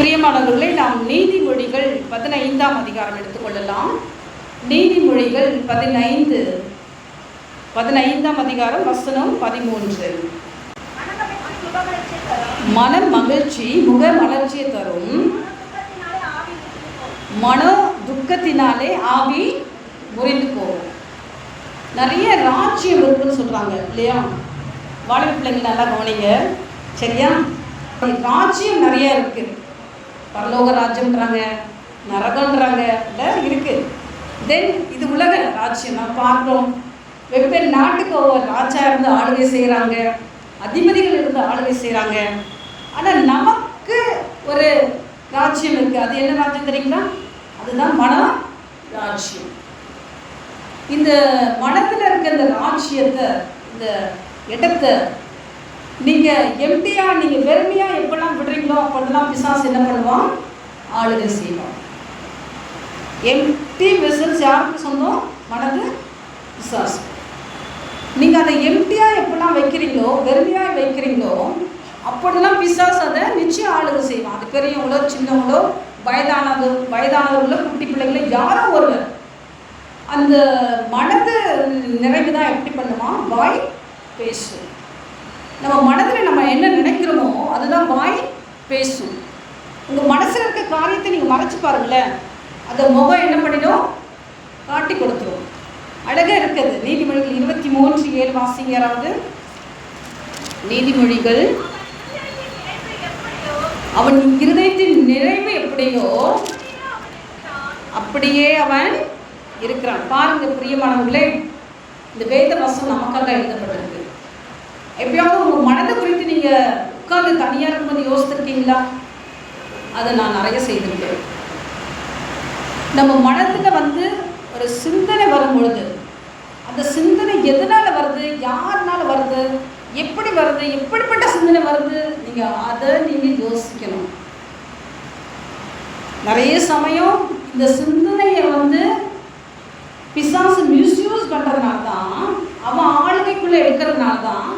பிரியமானவர்களே, நாம் நீதிமொழிகள் 15ஆம் அதிகாரம் எடுத்துக்கொள்ளலாம். நீதிமொழிகள் 15ஆம் அதிகாரம் வசனம் 13. மன மகிழ்ச்சி முக மலர்ச்சியை தரும், மன துக்கத்தினாலே ஆவி முறிந்து போகும். நிறைய ராஜ்யம் இருக்குன்னு சொல்கிறாங்க இல்லையா? வாலிப பிள்ளைங்க நல்லா கவனிங்க, சரியா? ராஜ்யம் நிறைய இருக்குது. பரலோக ராஜ்யம்ன்றாங்க, நரகன்றாங்க, இருக்குது. தென் இது உலக ராஜ்யம். நான் பார்க்குறோம், வெவ்வேறு நாட்டுக்கு ஒவ்வொரு ராஜா இருந்து ஆளுகை செய்கிறாங்க, அதிபதிகள் இருந்து ஆளுகை செய்கிறாங்க. ஆனால் நமக்கு ஒரு ராஜ்யம் இருக்குது. அது என்ன ராஜ்யம் தெரியுங்களா? அதுதான் மன ராஜ்யம். இந்த மனத்தில் இருக்க இந்த ராஜ்யத்தை, இந்த இடத்தை நீங்கள் எம்டியாக, நீங்கள் வெறுமையாக எப்பெல்லாம் விடுறீங்களோ அப்போதெல்லாம் பிசாசு என்ன பண்ணுவான்? ஆளுகை செய்வான். எம்டி வெசல்ஸ் யாருக்கு சொந்தம்? மனது பிசாசு. நீங்கள் அதை எம்டியாக எப்பெல்லாம் வைக்கிறீங்களோ, வெறுமையாக வைக்கிறீங்களோ, அப்போதெல்லாம் பிசாசு அதை நிச்சயம் ஆளுகை செய்வான். அது பெரியவங்களோ சின்னவங்களோ வயதானவர்களோ குட்டி பிள்ளைங்களோ யாரோ ஒருவர். அந்த மனது நிறைவு தான் எப்படி பண்ணுவான்? வாய் பேசும். நம்ம மனதில் நம்ம என்ன நினைக்கிறோமோ அதுதான் வாய் பேசும். உங்கள் மனசில் இருக்க காரியத்தை நீங்கள் மறைச்சி பாருங்களேன், அந்த முகம் என்ன பண்ணிடும்? காட்டி கொடுத்துரும். அழகாக இருக்குது. நீதிமொழிகள் 23:7 வாசிங்க யாராவது. நீதிமொழிகள், அவன் இருதயத்தின் நிறைவு எப்படியோ அப்படியே அவன் இருக்கிறான். பாருங்க பிரியமானவர்களே, இந்த வேத வசனம் நமக்காக எழுதப்பட்டிருக்கு. எப்பயாவது உங்கள் மனதை குறித்து நீங்கள் உட்கார்ந்து தனியாக இருக்கும்போது யோசித்திருக்கீங்களா? அதை நான் நிறைய செய்திருக்கேன். நம்ம மனதில் ஒரு சிந்தனை வரும் பொழுது, அந்த சிந்தனை எதனால் வருது, யாருனால வருது, எப்படி வருது, எப்படிப்பட்ட சிந்தனை வருது, அதை நீங்கள் யோசிக்கணும். நிறைய சமயம் இந்த சிந்தனையை பிசாசு மிஸ்யூஸ் பண்ணுறதுனால தான், அவன் ஆளுகைக்குள்ளே எடுக்கிறதுனால தான்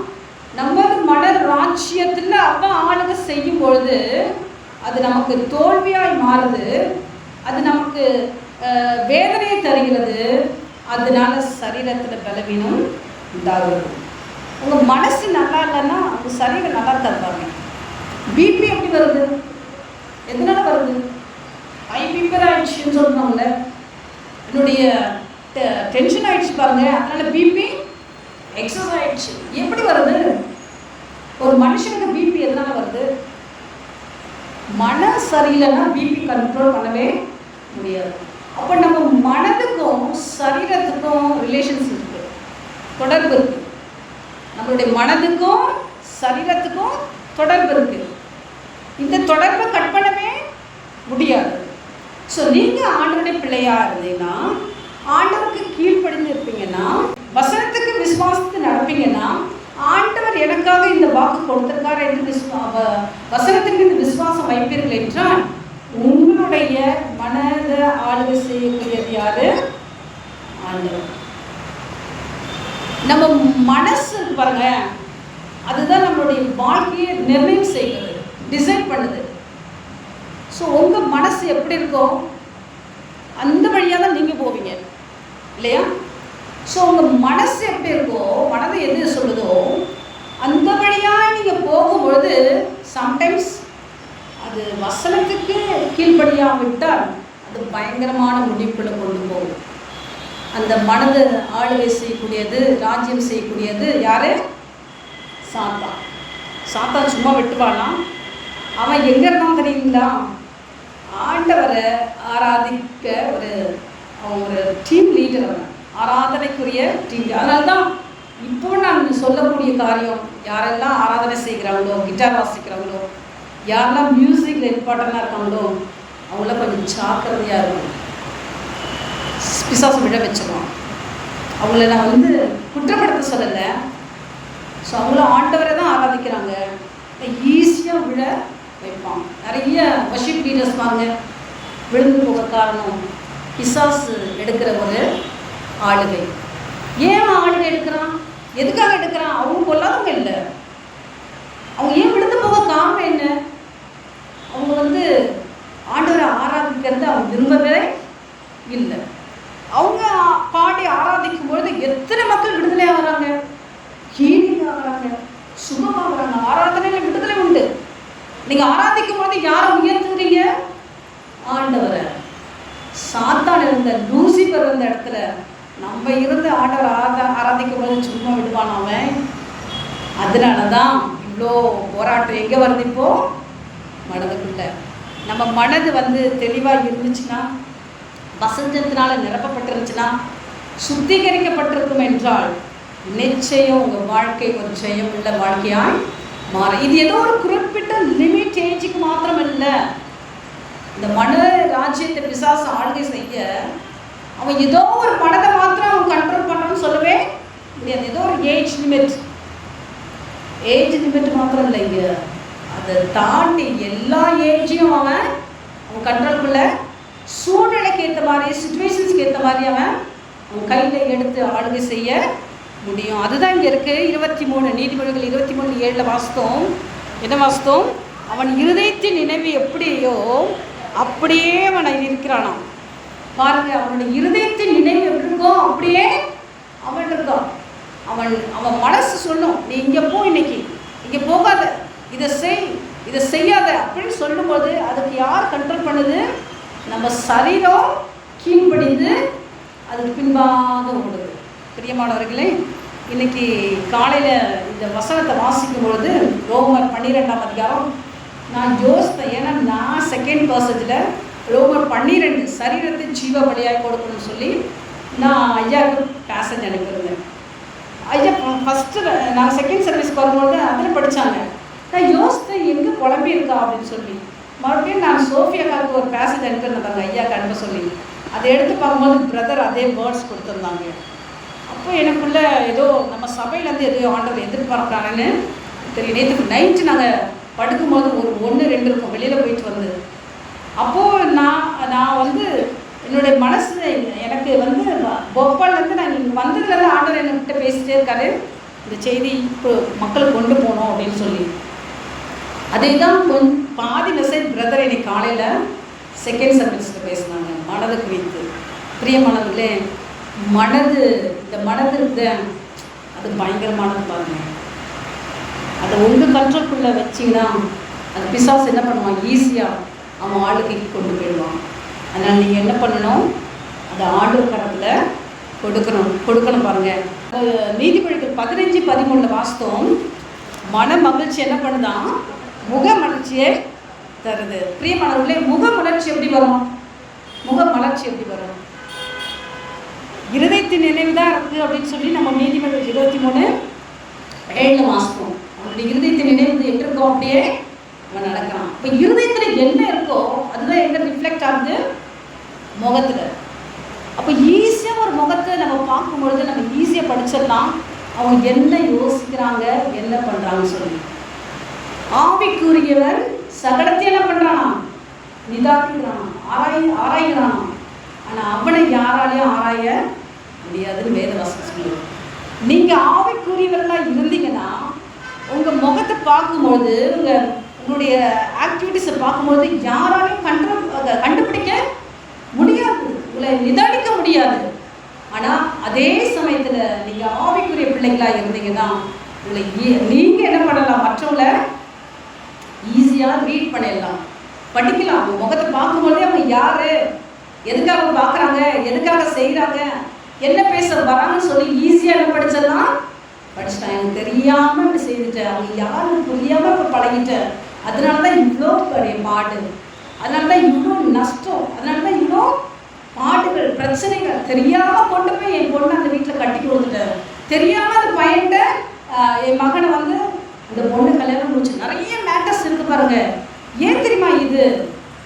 நம்ம மன ராஜ்யத்தில் அவன் ஆளுகை செய்யும் பொழுது அது நமக்கு தோல்வியாய் மாறுது. அது நமக்கு வேதனையை தருகிறது. அதனால சரீரத்தில் பலவீனம் உண்டாகுது. உங்கள் மனசு நல்லா இல்லைன்னா உங்கள் சரீரம் நல்லா தருவாங்க. பிபி எப்படி வருது? எதனால வருது? ஹைபீப்பர் ஆயிடுச்சுன்னு சொல்லுவாங்கல்ல, என்னுடைய டென்ஷன் ஆயிடுச்சு பாருங்க, அதனால பிபி எக்ஸஸ் ஆயிடுச்சு. எப்படி வருது? ஒரு மனுஷனுக்கு பிபி எதனால வருது? மன சரியில்லைன்னா பிபி கண்ட்ரோல் பண்ணவே முடியாது. அப்போ நம்ம மனதுக்கும் சரீரத்துக்கும் ரிலேஷன்ஸ் இருக்கு, தொடர்பு இருக்கு. நம்மளுடைய மனதுக்கும் சரீரத்துக்கும் தொடர்பு இருக்கு. இந்த தொடர்பை கட் பண்ணவே முடியாது. ஸோ நீங்கள் ஆண்டவருடைய பிள்ளையா இருந்தீங்கன்னா, ஆண்டவருக்கு கீழ்ப்படிஞ்சு இருப்பீங்கன்னா, வசனத்துக்கு விசுவாசத்தை நடப்பீங்கன்னா, ஆண்டவர் எனக்காக இந்த வாக்கு கொடுத்திருக்கார் என்று வசனத்துக்கு இந்த விசுவாசம் வைப்பீர்கள் என்றால் உங்களுடைய மனதை ஆளுகை செய்யக்கூடியது யாரு? ஆண்டவர். நம்ம மனசு பாருங்க, அதுதான் நம்மளுடைய வாழ்க்கையை நிர்ணயம் செய்கிறது, டிசைட் பண்ணுது. ஸோ உங்கள் மனசு எப்படி இருக்கோ அந்த வழியாக தான் நீங்கள் போவீங்க இல்லையா? ஸோ உங்கள் மனசு எப்படி இருக்கோ, மனதை எது சொல்லுதோ அந்த வழியாக நீங்கள் போகும்பொழுது சம்டைம்ஸ் அது வசனத்துக்கு கீழ்ப்படியாக விட்டால் அது பயங்கரமான முடிவுகளை கொண்டு போகும். அந்த மனதை ஆளுகை செய்யக்கூடியது, ராஜ்யம் செய்யக்கூடியது யாரு? சாத்தான். சாத்தான் சும்மா விட்டுவானாம். அவன் எங்கே இருந்தான் தெரியுங்களா? ஆண்டவரை ஆராதிக்க அவன் ஒரு டீம் லீடர், அவன் ஆராதனைக்குரிய டீம். அதனால தான் இப்போ நான் சொல்லக்கூடிய காரியம், யாரெல்லாம் ஆராதனை செய்கிறாங்களோ, கிட்டார் வாசிக்கிறாங்களோ, யாரெல்லாம் மியூசிக்கில் இம்பார்ட்டண்டாக இருக்காங்களோ அவங்கள கொஞ்சம் ஜாக்கிரதையாக இருக்கும். பிசாசு விழ வச்சிருவான். அவங்கள நான் குற்றப்படுத்த சொல்லலை. ஸோ அவங்கள ஆண்டவரை தான் ஆராதிக்கிறாங்க, ஈஸியாக விழ வைப்பான். நிறைய வர்ஷிப் லீடர்ஸ் வாங்க விழுந்து போக காரணம் பிசாசு எடுக்கிற ஒரு ஆளுகை. ஏன் ஆளுகை எடுக்கிறான்? எதுக்காக எடுக்கிறான்? அவங்க கொள்ளாதவங்க இல்லை. அவங்க ஏன் விழுந்து போக காரணம் என்ன? அவங்க அவங்க ஆண்டவரை ஆராதிக்கிறது அவங்க விரும்பவே இல்லை. அவங்க பாடி ஆராதிக்கும் பொழுது எத்தனை மக்கள் விடுதலை ஆகிறாங்க, ஹீலிங் ஆகிறாங்க, சுகமாகறாங்க. ஆராதனையில் விடுதலை உண்டு. நீங்கள் ஆராதிக்கும் பொழுது யாரை உயர்த்துறீங்க? ஆண்டவரை. சாத்தான் இருந்த லூசிபர் இருந்த இடத்துல நம்ம இருந்து ஆண்டவர் ஆராதிக்கும் போது சும்மா விடுவான் அவன். அதனால தான் இவ்வளோ போராட்டம் எங்கே வருது இப்போ? மனதுக்குள்ள. நம்ம மனது தெளிவாக இருந்துச்சுன்னா, வசந்தத்தினால நிரப்பப்பட்டிருந்துச்சுன்னா, சுத்திகரிக்கப்பட்டிருக்கும் என்றால் நிச்சயம் உங்கள் வாழ்க்கை ஒரு ஜெயம் உள்ள வாழ்க்கையாய் மாறும். இது ஏதோ ஒரு குறிப்பிட்ட லிமிட் ஏஜுக்கு மாத்திரம் இல்லை. இந்த மன ராஜ்யத்தை பிசாசு ஆளுகை செய்ய அவன் ஏதோ ஒரு மனதை மாத்திரம் அவன் கண்ட்ரோல் பண்ணணும்னு சொல்லவே முடியாது. ஏதோ ஒரு ஏஜ் லிமிட் மாத்திரம் இல்லைங்க, அதை தாண்டி எல்லா ஏஜையும் அவன் கண்ட்ரோல்குள்ள சூழ்நிலைக்கு ஏற்ற மாதிரி, சிச்சுவேஷன்ஸ்க்கு ஏற்ற மாதிரி அவன் கையில் எடுத்து ஆளுகை செய்ய முடியும். அதுதான் இங்கே இருக்குது. 23 நீதிமொழிகள் 23:7 வாசித்தோம். என்ன வாசித்தோம்? அவன் இருதயத்தின் நினைவு எப்படியோ அப்படியே அவன் இருக்கிறானாம். பாருங்க, அவனுடைய இருதயத்தின் நினைவு எப்படி இருக்கோ அப்படியே அவன் இருக்கான். அவன் மனசு சொல்லும், நீ இங்கே போ, இன்னைக்கு இங்கே போகாத, இதை செய்யாத அப்படின்னு சொல்லும்போது அதுக்கு யார் கண்ட்ரோல் பண்ணுது? நம்ம சரீரம் கீழ்படிந்து அதுக்கு பின்பாக ஓடுது. பிரியமானவர்களே, இன்னைக்கு காலையில் இந்த வசனத்தை வாசிக்கும் பொழுது ரோமர் 12ஆம் அதிகாரம் நான் யோசித்தேன். ஏன்னா நான் செகண்ட் பர்சன்டில் ரோமர் 12 சரீரத்தை ஜீவ பலியாய் கொடுக்கணும்னு சொல்லி நான் ஐயாவுக்கு பேசஞ்சு அனுப்பியிருந்தேன். ஐயா ஃபஸ்ட்டு நான் செகண்ட் சர்வீஸ்க்கு வரும்போது அதில் படித்தாங்க. நான் யோசித்தேன் எங்கே குழம்பி இருக்கா அப்படின்னு சொல்லி. மறுபடியும் நான் சோஃபியாக்காவுக்கு ஒரு பேசேஜ் அனுப்பியிருந்தாங்க ஐயாவுக்கு அனுப்ப சொல்லி. அதை எடுத்து பார்க்கும்போது பிரதர் அதே வேர்ட்ஸ் கொடுத்துருந்தாங்க. அப்போ எனக்குள்ள ஏதோ நம்ம சபையிலேருந்து எதோ ஆண்டவர் எதிர்பார்க்குறாங்கன்னு தெரியும். நேற்று நைட்டு நாங்கள் படுக்கும்போது ஒரு 1-2 இருக்கும் வெளியில் போயிட்டு வந்தது. அப்போது நான் என்னுடைய மனசு எனக்கு போபால்லேருந்து நான் இங்கே வந்ததுலேருந்து ஆண்டவர் என்கிட்ட பேசிகிட்டே இருக்காரு, இந்த செய்தி இப்போ மக்களுக்கு கொண்டு போகணும் அப்படின்னு சொல்லி. அதே தான் பாதி மெசேஜ் பிரதர் இன்னைக்கு காலையில் செகண்ட் சர்வீஸில் பேசினாங்க மனது குறித்து. பிரியமானவர்களே, இந்த மனது இருந்த அது பயங்கரமானது பாருங்க. அதை உங்கள் கண்ட்ரோல்குள்ளே வச்சிங்கன்னா அது பிசாசு என்ன பண்ணுவான்? ஈஸியாக அவன் ஆளுகைக்கு கொண்டு போயிடுவான். அதனால் நீங்கள் என்ன பண்ணணும்? அதை ஆண்டவர் கரத்தில் கொடுக்கணும் பாருங்கள். நீதிமொழிகள் 15:13 வாசித்தோம். மன மகிழ்ச்சி என்ன பண்ணுதான்? முக மலர்ச்சியை தருது. பிரியமானவர்களே, முக மலர்ச்சி எப்படி வரும்? இருதயத்தின் நினைவு தான் இருக்குது அப்படின்னு சொல்லி நம்ம நீதிமொழிகள் 23:7 வாசித்தோம். அவனுடைய இருதயத்தின் நினைவு எட்டு இருக்கோ அப்படியே அவன் நடக்கிறான். இப்போ இருதயத்தில் என்ன இருக்கோ அதுதான் எங்கே ரிஃப்ளெக்ட் ஆகுது? முகத்தில். அப்போ ஈஸியாக ஒரு முகத்தை நம்ம பார்க்கும்பொழுது நம்ம ஈஸியாக படிச்சிடலாம் அவங்க என்ன யோசிக்கிறாங்க, என்ன பண்ணுறாங்கன்னு சொல்லி. ஆவிக்குரியவன் சகலத்தை என்ன பண்ணுறானா? நிதானிக்கிறான், ஆராய்கிறான். ஆனால் அவனை யாராலையும் ஆராய முடியாதுன்னு வேதவசனம் சொல்லுது. நீங்கள் ஆவிக்குரியவர்களாக இருந்தீங்கன்னா உங்கள் முகத்தை பார்க்கும்போது, உங்களுடைய ஆக்டிவிட்டிஸை பார்க்கும்போது யாராலையும் கண்டுபிடிக்க முடியாது, உங்களை நிதானிக்க முடியாது. ஆனால் அதே சமயத்தில் நீங்கள் ஆவிக்குரிய பிள்ளைகளாக இருந்தீங்கன்னா உங்களை நீங்கள் என்ன பண்ணலாம்? மற்றவங்களை ஈஸியாக ரீட் பண்ணிடலாம், படிக்கலாம். அவங்க முகத்தை பார்க்கும்போதே அவங்க யார், எதுக்காக பார்க்குறாங்க, எதுக்காக செய்கிறாங்க, என்ன பேச வராங்கன்னு சொல்லி ஈஸியாக என்ன படிச்சிடலாம்? படிச்சுட்டான். எனக்கு தெரியாமல் இப்படி செய்துட்டேன், அவங்க யாரும் புரியாமல் இப்போ பழகிட்டேன், அதனால தான் இவ்வளோ பெரிய பாடு, அதனால தான் இவ்வளோ நஷ்டம், அதனால தான் இவ்வளோ பாடுகள், பிரச்சனைகள். தெரியாமல் கொண்டு போய் என் பொண்ணை அந்த வீட்டில் கட்டி கொடுத்துட்டேன், தெரியாமல் அந்த பையன்கிட்ட என் மகனை இந்த பொண்ணு கல்யாணம் முடிச்சு. நிறைய மேட்டர்ஸ் இருக்கு பாருங்க. ஏன் தெரியுமா? இது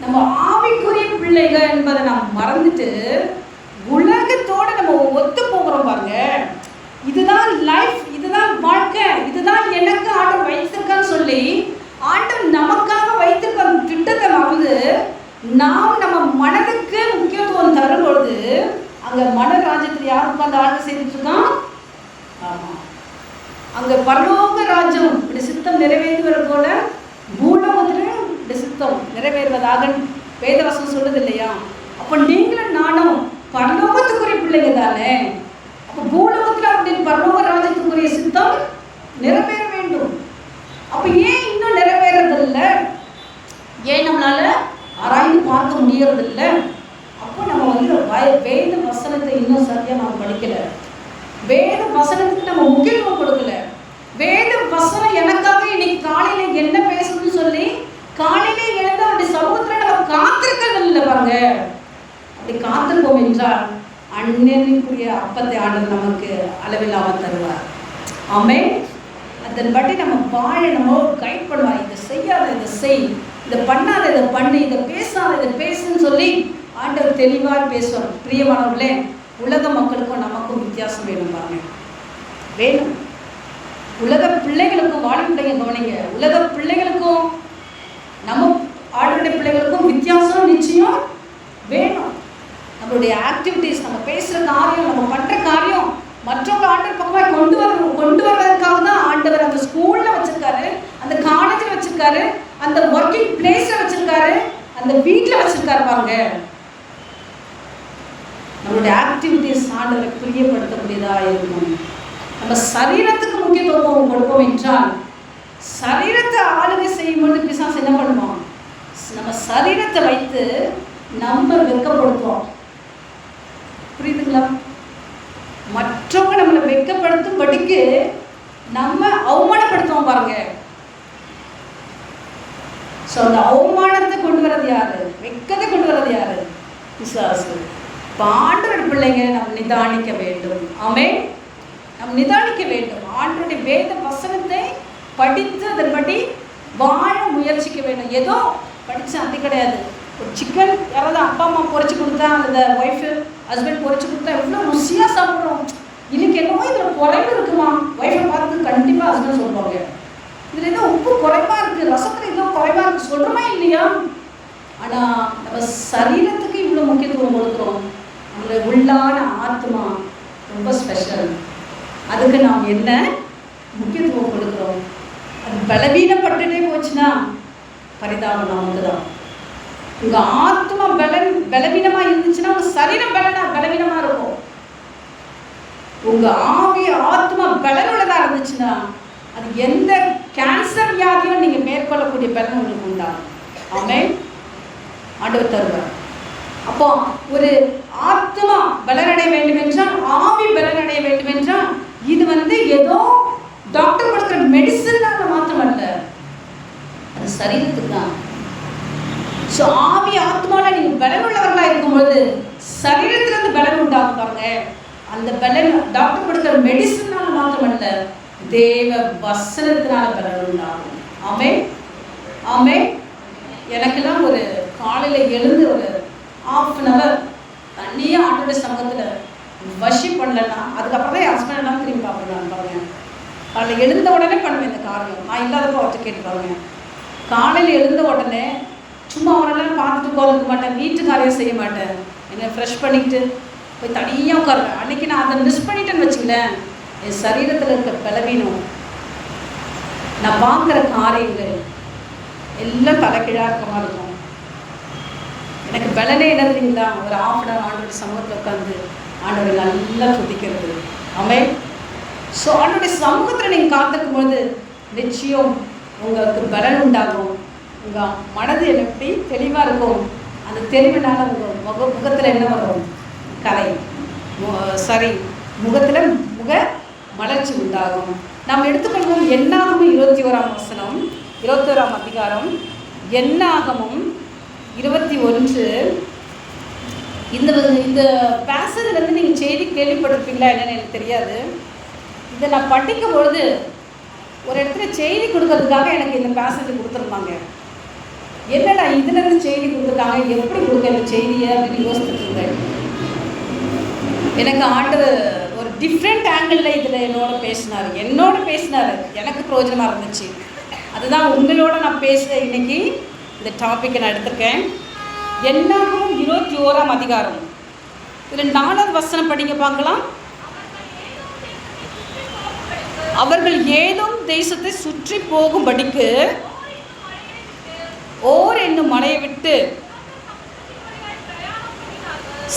நம்ம ஆவிக்குரிய பிள்ளைகள் என்பதை நாம் மறந்துட்டு உலகத்தோடு நம்ம ஒத்து போகிறோம் பாருங்க. இதுதான் லைஃப், இதுதான் வாழ்க்கை, இதுதான் எனக்கு ஆண்டவர் வைத்திருக்கான்னு சொல்லி ஆண்டவர் நமக்காக வைத்திருக்க திட்டத்தை மறந்து நாம் நம்ம மனதுக்கு முக்கியத்துவம் தரும்பொழுது அங்கே மன ராஜ்யத்தில் யார் உட்காந்து ஆட்சி செய்துட்டு இருக்கான்? ஆமாம், அங்கே பரலோக ராஜ்யம் இப்படி சித்தம் நிறைவேற்றுவது போல பூலோகத்திலும் இப்படி சித்தம் சித்தம் நிறைவேறுவதாக வேதவசனம் சொல்லுது இல்லையா? அப்போ நீங்களும் நானும் பரலோகத்துக்குரிய பிள்ளைங்க தானே. அப்போ பூலோகத்தில் அப்படின்னு பரலோக ராஜ்யத்துக்குரிய சித்தம் நிறைவேற வேண்டும். அப்போ ஏன் இன்னும் நிறைவேறதில்லை? ஏன் நம்மளால ஆராய்ந்து பார்க்க முடியறதில்லை? அப்போ நம்ம வந்து வேத வசனத்தை இன்னும் சரியாக நம்ம படிக்கலை. வேத வசனத்துக்கு நம்ம முக்கியத்துவம் கொடுக்கல. வேத வசனம் எனக்காக இன்னைக்கு காலையில் என்ன பேசணும்னு சொல்லி காலையிலே எழுந்து அப்படி சமூகத்தில் நம்ம காத்திருக்கிறது இல்லை பாருங்க. அப்படி காத்திருக்கோம் என்றால் அந்நியனுக்குரிய அப்பத்தை ஆண்டவர் நமக்கு அளவில்லாமல் தருவார். ஆமென். அதன்படி நம்ம வாழ நம்ம கைட் பண்ணுவார். இதை செய்யாத இதை செய், இதை பண்ணாத இதை பண்ணு, இதை பேசாத இதை பேசுன்னு சொல்லி ஆண்டவர் தெளிவாக பேசுவார். பிரியமானவர்களே, உலக மக்களுக்கும் நமக்கும் வித்தியாசம் வேணும் பாருங்க, வேணும். உலக பிள்ளைகளுக்கும், வாழும் பிள்ளைங்க கவனிங்க, உலக பிள்ளைகளுக்கும் நம்ம ஆளுடைய பிள்ளைகளுக்கும் வித்தியாசம் நிச்சயம் வேணும். நம்மளுடைய ஆக்டிவிட்டீஸ், நம்ம பேசுகிற காரியம், நம்ம பண்ணுற காரியம் மற்றவங்க ஆண்டவர் பக்கமாக கொண்டு வர்றதுக்காக தான் ஆண்டவர் அந்த ஸ்கூலில் வச்சுருக்காரு, அந்த காலேஜில் வச்சுருக்காரு, அந்த ஒர்க்கிங் பிளேஸில் வச்சுருக்காரு, அந்த வீட்டில் வச்சுருக்காரு பாருங்க. நம்மளுடைய ஆக்டிவிட்டீஸ் ஆண்டவரை பிரியப்படுத்தக்கூடியதாக இருக்கும். நம்ம சரீரத்துக்கு முக்கியத்துவம் கொடுப்போம் என்றால், சரீரத்தை ஆளுகை செய்யும்போது பிசாசு என்ன பண்ணுவோம்? நம்ம சரீரத்தை வைத்து நம்ம வெட்கப்படுத்துவோம். புரியுதுங்களா? மற்றவங்க நம்மளை வெட்கப்படுத்தும்படிக்கு நம்ம அவமானப்படுத்துவோம் பாருங்க. ஸோ அந்த அவமானத்தை கொண்டு வர்றது யாரு? வெட்கத்தை கொண்டு வர்றது யாரு? பிசாசு. ஆண்டவர் பிள்ளைங்க நம்ம நிதானிக்க வேண்டும். ஆமென். நாம் நிதானிக்க வேண்டும். ஆண்டவருடைய வேத வசனத்தை படித்து அதன்படி வாழ முயற்சிக்க வேண்டும். ஏதோ படித்து அது கிடையாது. ஒரு சிக்கன் யாராவது அப்பா அம்மா பொறிச்சு கொடுத்தா, அந்த ஒய்ஃபு ஹஸ்பண்ட் பொறிச்சு கொடுத்தா எவ்வளோ ருசியாக சாப்பிட்றோம். இன்னைக்கு என்னவோ இதில் குறைவு இருக்குமா? ஒய்ஃபை பார்த்து கண்டிப்பாக ஹஸ்பண்ட் சொல்லுவாங்க, இதில் ஏதோ உப்பு குறைவாக இருக்குது, ரசத்தில் ஏதோ குறைவாக இருக்குது, சொல்கிறோமா இல்லையா? ஆனால் நம்ம சரீரத்துக்கு இவ்வளோ முக்கியத்துவம் கொடுக்குறோம். நம்மளுடைய உள்ளான ஆத்மா ரொம்ப ஸ்பெஷல். அதுக்கு நாம் என்ன முக்கியத்துவம் கொடுக்குறோம்? அது பலவீனப்பட்டுட்டே போச்சுன்னா பரிதாபம் நமக்கு தான். உங்கள் ஆத்மா பலவீனமாக இருந்துச்சுன்னா உங்கள் சரீரம் பலவீனமாக இருக்கும். உங்கள் ஆத்மா பலனுள்ளதாக இருந்துச்சுன்னா அது எந்த கேன்சர் வியாதியும் நீங்கள் மேற்கொள்ளக்கூடிய பலன் உங்களுக்கு உண்டாகும். ஆமென். ஆண்டவர் தருவார். அப்போ ஒரு ஆத்மா பலனடைய வேண்டும் என்றால், ஆவி பலனடைய வேண்டும் என்றால், இது வந்து ஏதோ டாக்டர் கொடுக்குற மெடிசன்னால மாத்திரம் அல்ல, அது சரீரத்துக்கு தான். ஸோ ஆவி ஆத்மாவில் நீங்கள் பலன் உள்ளவர்களாக இருக்கும்பொழுது சரீரத்திலிருந்து பலன் உண்டாகும் பாருங்க. அந்த பலன் டாக்டர் கொடுக்குற மெடிசன்னால மாத்திரம் அல்ல, தேவ வசனத்தினால பலன் உண்டாகும். ஆமென். ஆமென். எனக்கெல்லாம் ஒரு காலையில் எழுந்து ஒரு 1/2 hour தண்ணியே ஆண்டோட சமூகத்தில் வஷிப் பண்ணலன்னா அதுக்கப்புறம் தான் என் ஹஸ்பண்ட் எல்லாம் திரும்பி பார்ப்பேன். பாருங்க, காலையில் எழுந்த உடனே பண்ணுவேன் இந்த காரியம். நான் இல்லாதப்போ அவர்கிட்ட கேட்டு பாருங்க. காலையில் எழுந்த உடனே சும்மா அவரெல்லாம் பார்த்துட்டு உட்காந்துக்க மாட்டேன், வீட்டு காரியம் செய்ய மாட்டேன், என்னை ஃப்ரெஷ் பண்ணிக்கிட்டு போய் தனியாக உட்காருவேன். அன்றைக்கி நான் அதை மிஸ் பண்ணிட்டேன்னு வச்சுங்களேன், என் சரீரத்தில் இருக்க பலவீனம், நான் பார்க்குற காரியங்கள் எல்லாம் தலைக்கீழாக இருக்க மாதிரி இருக்கும். எனக்கு பலனே என்ன தெரியுங்களா? ஒரு 1/2 hour ஆண்டோட சமூகத்தில் உட்காந்து ஆண்டோட நல்லா துதிக்கிறது. ஆமென். ஸோ ஆண்டோடைய சமூகத்தில் நீங்கள் காத்திருக்கும்பொழுது நிச்சயம் உங்களுக்கு பலன் உண்டாகும். உங்கள் மனது எப்படி தெளிவாக இருக்கும். அந்த தெளிவினால் உங்கள் முகத்தில் என்ன வரும்? கலை முகத்தில் முக மலர்ச்சி உண்டாகும். நாம் எடுத்துக்கொள்வோம் என்னாகமும் 21ஆம் வசனம், 21ஆம் அதிகாரம், என்னாகமும் 21. இந்த பேசதுலேருந்து நீங்கள் செய்தி கேள்விப்பட்டிருப்பீங்களா என்னன்னு எனக்கு தெரியாது. இதை நான் படிக்கும் பொழுது ஒரு இடத்துல செய்தி கொடுக்கறதுக்காக எனக்கு இந்த பேசேஜ் கொடுத்துருந்தாங்க. என்னடா இதுலேருந்து செய்தி கொடுத்துருக்காங்க, எப்படி கொடுக்க இந்த செய்தியை அப்படின்னு யோசிச்சுட்டு இருந்தேன். எனக்கு ஆண்டவர் ஒரு டிஃப்ரெண்ட் ஆங்கிளில் இதில் என்னோட பேசினார். எனக்கு பிரயோஜனமாக இருந்துச்சு. அதுதான் உங்களோட நான் பேசுகிற இன்னைக்கு இந்த டாப்பிக்கை நான் எடுத்திருக்கேன். என்னாகும் 21ஆம் அதிகாரம், இதில் 4வது வசனம் படிங்க பார்க்கலாம். அவர்கள் ஏதோம் தேசத்தை சுற்றி போகும்படிக்கு ஓர் என்னும் மலையை விட்டு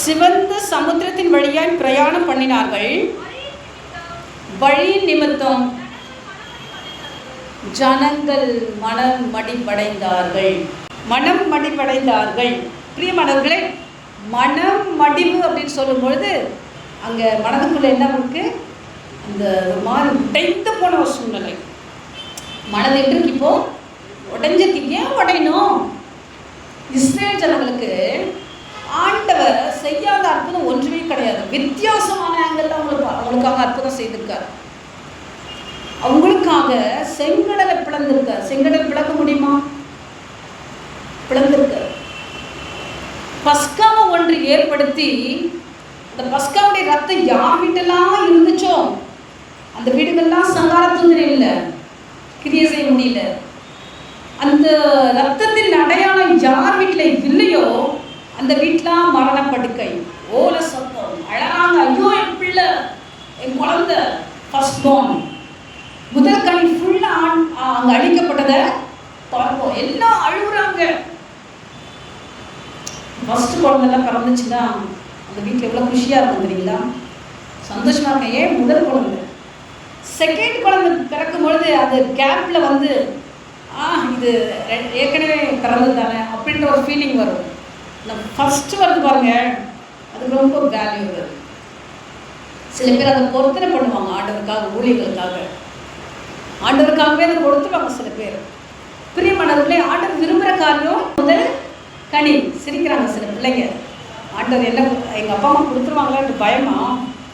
சிவந்த சமுத்திரத்தின் வழியாய் பிரயாணம் பண்ணினார்கள். வழி நிமித்தம் ஜனங்கள் மனம் மடிப்படைந்தார்கள். மனம் மடிப்படைந்தார்கள். பிரியமானவர்களே, மனம் மடிவு அப்படின்னு சொல்லும் பொழுது அங்கே மனதுக்குள்ள என்ன இருக்கு? அந்த ஒரு மாதிரி உடைந்து போன ஒரு சூழ்நிலை. மனது இன்றைக்கு இப்போ உடைஞ்சதுக்கு ஏன் உடையணும்? இஸ்ரேல் ஜனங்களுக்கு ஆண்டவர் செய்யாத அற்புதம் ஒன்றுமே கிடையாது. வித்தியாசமான ஆங்கிள் அவங்களுக்காக அற்புதம் செய்திருக்கார். அவங்களுக்காக செங்கடலை பிளந்திருக்கார். செங்கடல் பிளக்க முடியுமா? பிளந்திருக்கார். பஸ்காவை ஒன்று ஏற்படுத்தி அந்த பஸ்காவுடைய ரத்தம் யார் வீட்டெல்லாம் இருந்துச்சோ அந்த வீடுகள்லாம் சங்காரத்துவம் இல்லை, கிரியை செய்ய முடியல. அந்த ரத்தத்தின் அடையாளம் யார் வீட்டில் இல்லையோ அந்த வீட்டிலாம் மரணப்படுக்கை, ஓல சத்தம், அழகாங்க. ஐயோ என் பிள்ளை, என் குழந்தை, ஃபர்ஸ்ட் பார்ன், முதல் கனி ஃபுல்லாக அங்கே அழிக்கப்பட்டதை பார்ப்போம். எல்லாம் அழுகுறாங்க. ஃபர்ஸ்ட் குழந்தைலாம் பிறந்துச்சுன்னா அந்த வீட்டில் எவ்வளோ குஷியாக இருக்கும் தெரியுங்களா? சந்தோஷமாக இருக்கேன். ஏன் முதல் குழந்தை, செகண்ட் குழந்தை பிறக்கும் பொழுது அது கேப்பில் வந்து இது ஏற்கனவே பிறந்தது தானே அப்படின்ற ஒரு ஃபீலிங் வரும். நம்ம ஃபஸ்ட்டு வந்து பாருங்க, அது ரொம்ப வேல்யூ. சில பேர் அதை பொருத்தனை பண்ணுவாங்க ஆண்டவருக்காக, ஊழியர்களுக்காக, ஆண்டவருக்காகவே அதை கொடுத்துருவாங்க சில பேர். பிரியமானவர்களே, ஆண்டவர் விரும்புகிற காரியம் முதல் கனி. சிரிக்கிறாங்க சில பிள்ளைங்க. ஆண்டவர் என்ன எங்கள் அப்பா அம்மா கொடுத்துருவாங்களான்னு பயமா?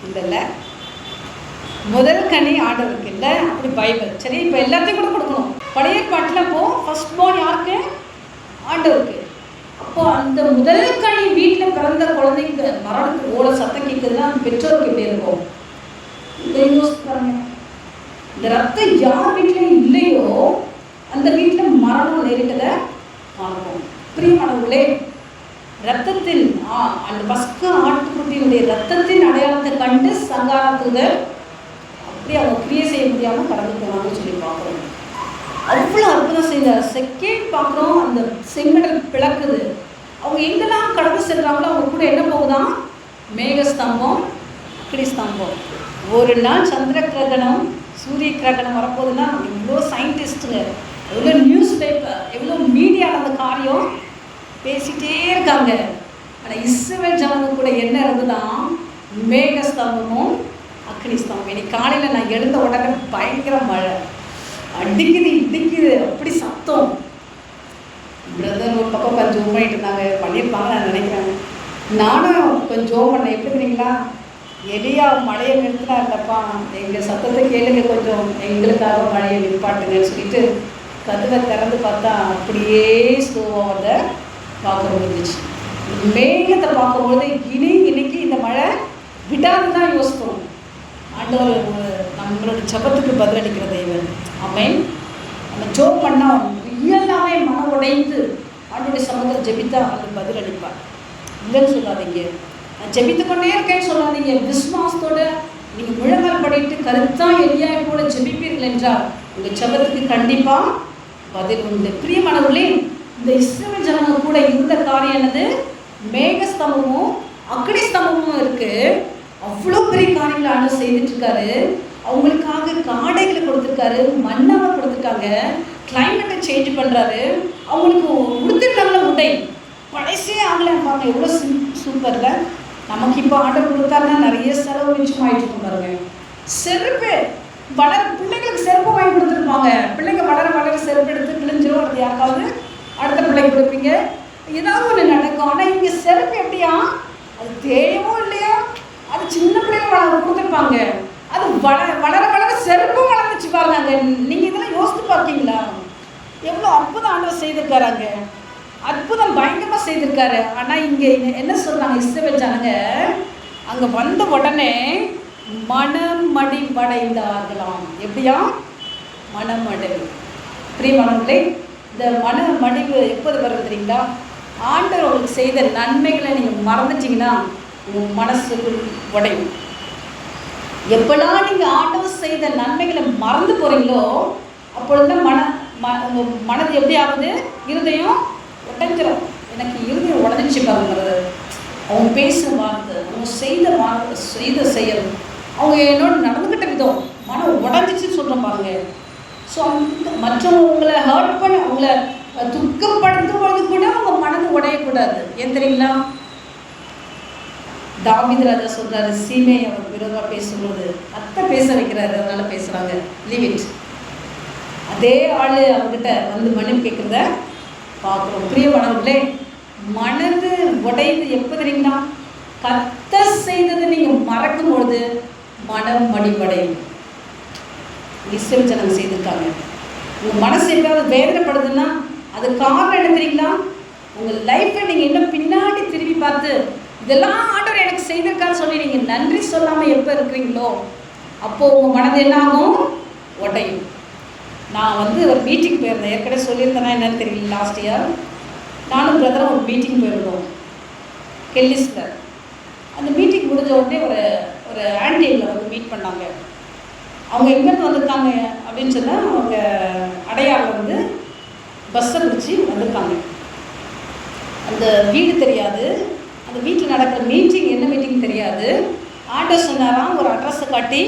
இல்லை, முதல் கனி ஆண்டவருக்கு இல்லை, அப்படி பைபிள். சரி, இப்போ எல்லாத்தையும் கூட கொடுக்கணும். பழைய பாட்டில் இப்போது ஃபர்ஸ்ட் பார்ன் யாருக்கு? ஆண்டவருக்கு. அப்போது அந்த முதல் கனி வீட்டில் பிறந்த குழந்தைங்க மரணத்துக்கு ஓட சத்தம் கேட்குதுன்னா அந்த பெற்றோருக்கு எப்படி இருக்கும்? யோசிப்பாங்க. இந்த ரத்தம் யார் வீட்டிலையும் இல்லையோ அந்த வீட்டில் மரணம் நேரிட்டதை பார்ப்போம். பிரியமானவர்களே, ரத்தத்தில் அந்த பஸ்கா ஆட்டுக்குட்டியினுடைய ரத்தத்தின் அடையாளத்தை கண்டு சங்காரத்துதல் அப்படி அவங்க கிரியை செய்ய முடியாமல் கடந்து போனாங்கன்னு சொல்லி பார்க்குறோம். அவ்வளோ அற்புதம் செய்த செகண்ட் பார்க்குறோம். அந்த செங்கடல் பிளக்குது. அவங்க எங்கெல்லாம் கடந்து செல்றாங்களோ அவங்க கூட என்ன போகுதான்? மேகஸ்தம்பம், அக்கினி ஸ்தம்பம். ஒரு நாள் சந்திர கிரகணம், சூரிய கிரகணம் வரப்போகுதுன்னா எவ்வளோ சயின்டிஸ்ட்டுங்க, எவ்வளோ நியூஸ் பேப்பர், எவ்வளோ மீடியா அந்த காரியம் பேசிகிட்டே இருக்காங்க. ஆனால் இஸ்ரவேல் ஜனங்க கூட என்ன இருந்துதான்? மேகஸ்தம்பமும் அக்கினி ஸ்தம்பம். இன்னைக்கு காலையில் நான் எழுந்த உடனே பயங்கர மழை அடிக்குது, இடிக்குது, அப்படி சத்தம். பிரதர் ஒரு பக்கம் கொஞ்சம் ஜோம் பண்ணிட்டு இருந்தாங்க, பண்ணியிருப்பாங்க நான் நினைக்கிறேன். நானும் கொஞ்சம் ஜோம் பண்ணேன். எப்படி இருந்தீங்களா? எலியா மழையை நிறுத்தினா இல்லைப்பா, எங்கள் சத்தத்தை கேளுங்க, கொஞ்சம் எங்களுக்காக மழையை நிற்பாட்டுங்கன்னு சொல்லிட்டு கதவை திறந்து பார்த்தா அப்படியே ஸ்லோவாக அதை பார்க்க முடிஞ்சிச்சு. மேகத்தை பார்க்கும்போது இன்னைக்கு இந்த மழை விடாது தான் யோசித்தோம். ஆண்டவர் நம்மளோட ஜபத்துக்கு பதிலளிக்கிற தெய்வம். ஆமென். நம்ம ஜோம் பண்ணால் ரியலாகவே மன உடைந்து ஆண்டோடைய சமூகத்தில் ஜெபித்தா அது பதிலளிப்பார். இல்லைன்னு சொல்லாதீங்க. நான் ஜெபித்து கொண்டே இருக்கேன்னு சொல்லாதீங்க. விசுவாசத்தோட நீங்கள் முழங்கால் படிட்டு கருத்தாக எரியாய் போல ஜெபிப்பீர்கள் என்றால் உங்கள் ஜபத்துக்கு கண்டிப்பாக பதில் உண்டு. பிரியமானவர்களே, இந்த இஸ்ரவேல் ஜனங்க கூட இருந்த காரியம் என்னது? மேகஸ்தம்பமும் அக்கினி ஸ்தம்பமும் இருக்கு. அவ்வளோ பெரிய காரியங்களை ஆண்டவர் செய்துட்டு இருக்காரு. அவங்களுக்காக காடைகளை கொடுத்துருக்காரு, மண்ணாவை கொடுத்துருக்காங்க, கிளைமேட்டை சேஞ்ச் பண்ணுறாரு. அவங்களுக்கு உடுத்திருக்காங்கள உடை படைசே ஆகலை. பாருங்க எவ்வளோ சூப்பர்ல. நமக்கு இப்போ ஆர்டர் கொடுத்தாருன்னா நிறைய செலவு மிச்சமாயிட்டு பாருங்க. செருப்பு பிள்ளைங்களுக்கு செருப்பு வாங்கி கொடுத்துருப்பாங்க. பிள்ளைங்க வளர செருப்பு எடுத்து கிழிஞ்சிரும். அது யாருக்காவது அடுத்த பிள்ளைங்க கொடுப்பீங்க, ஏதாவது ஒன்று நடக்கும். ஆனால் இங்கே செருப்பு எப்படியா? அது தேயவும் இல்லையா? அது சின்ன பிள்ளைங்க கொடுத்துருப்பாங்க. அது வளர செருப்பும் வளர்ந்துச்சு பாருங்க. நீங்கள் இதெல்லாம் யோசித்து பார்க்கீங்களா? எவ்வளோ அற்புதம் ஆண்டவர் செய்திருக்காராங்க. அற்புதம் பயங்கரமாக செய்திருக்காரு. ஆனால் இங்கே என்ன சொல்கிறாங்க இஸ்ரவேல் ஜனங்க? அங்கே வந்த உடனே மனமடிவடைந்தார்களாம். எப்படியா? மனமடைவு. பிரியமானவர்களே, இந்த மனமடிவு எப்போது வருது தெரியுங்களா? ஆண்டவர் உங்களுக்கு செய்த நன்மைகளை நீங்கள் மறந்துட்டீங்கன்னா உங்கள் மனசுக்கு உடையும். எப்பெல்லாம் நீங்கள் ஆண்டவர் செய்த நன்மைகளை மறந்து போகிறீங்களோ அப்பொழுது உங்கள் மனது எப்படி ஆகுது? இருதயம் உடைஞ்சிடும். எனக்கு இருதயம் உடஞ்சிச்சு பாருங்கிறது. அவங்க பேசுகிற வார்த்தை, அவங்க செய்த வார்த்தை, செய்த செயல், அவங்க என்னோட நடந்துக்கிட்ட விதம் மனம் உடஞ்சிச்சுன்னு சொல்கிற பாருங்க. ஸோ அந்த மற்றவங்க உங்களை ஹர்ட் பண்ண, உங்களை துக்கப்படுத்தும் பொழுது கூட அவங்க மனது உடையக்கூடாது. ஏன் தெரியுங்களா? தாவீது ராஜா சொல்கிறாரு, சீமை அவர் விரோதமாக பேசும்போது அத்தை பேச வைக்கிறாரு, அதனால் பேசுகிறாங்க, லீவ் இட். அதே ஆள் அவங்ககிட்ட வந்து மன்னிப்பு கேட்குறத பார்க்குறோம். பிரியமானவர்களே, மனது உடையுது எப்போ தெரியுங்களா? கர்த்தர் செய்ததை நீங்கள் மறக்கும் பொழுது மனம் மடிப்படையும். இஸ்ரவேல் ஜனங்கள் செய்திருக்காங்க. உங்கள் மனசு எப்பயாவது வேதனைப்படுதுன்னா அது காரணம் என்ன தெரியுங்களா? உங்கள் லைஃப்பை நீங்கள் இன்னும் பின்னாடி திரும்பி பார்த்து இதெல்லாம் ஆண்டவர் எனக்கு செய்திருக்கான்னு சொல்லி நீங்கள் நன்றி சொல்லாமல் எப்போ இருக்கிறீங்களோ அப்போது உங்கள் மனது என்ன ஆகும்? உடையும். நான் வந்து ஒரு மீட்டிங் போயிருந்தேன், ஏற்கனவே சொல்லியிருந்தேன்னா என்னன்னு தெரியல. லாஸ்ட் இயர் நானும் பிரதரும் ஒரு மீட்டிங் போயிருந்தோம் கெல்லிஸில். அந்த மீட்டிங் முடிஞ்ச உடனே ஒரு ஆன்டி எங்களை வந்து மீட் பண்ணாங்க. அவங்க எங்கேருந்து வந்திருக்காங்க அப்படின்னு சொன்னால், அவங்க அடையாளம் வந்து பஸ்ஸை பிடிச்சி வந்திருக்காங்க. அந்த வீடு தெரியாது, அந்த வீட்டில் நடக்கிற மீட்டிங் என்ன மீட்டிங் தெரியாது. ஆண்டவர் சொன்னாராம், ஒரு அட்ரஸை காட்டி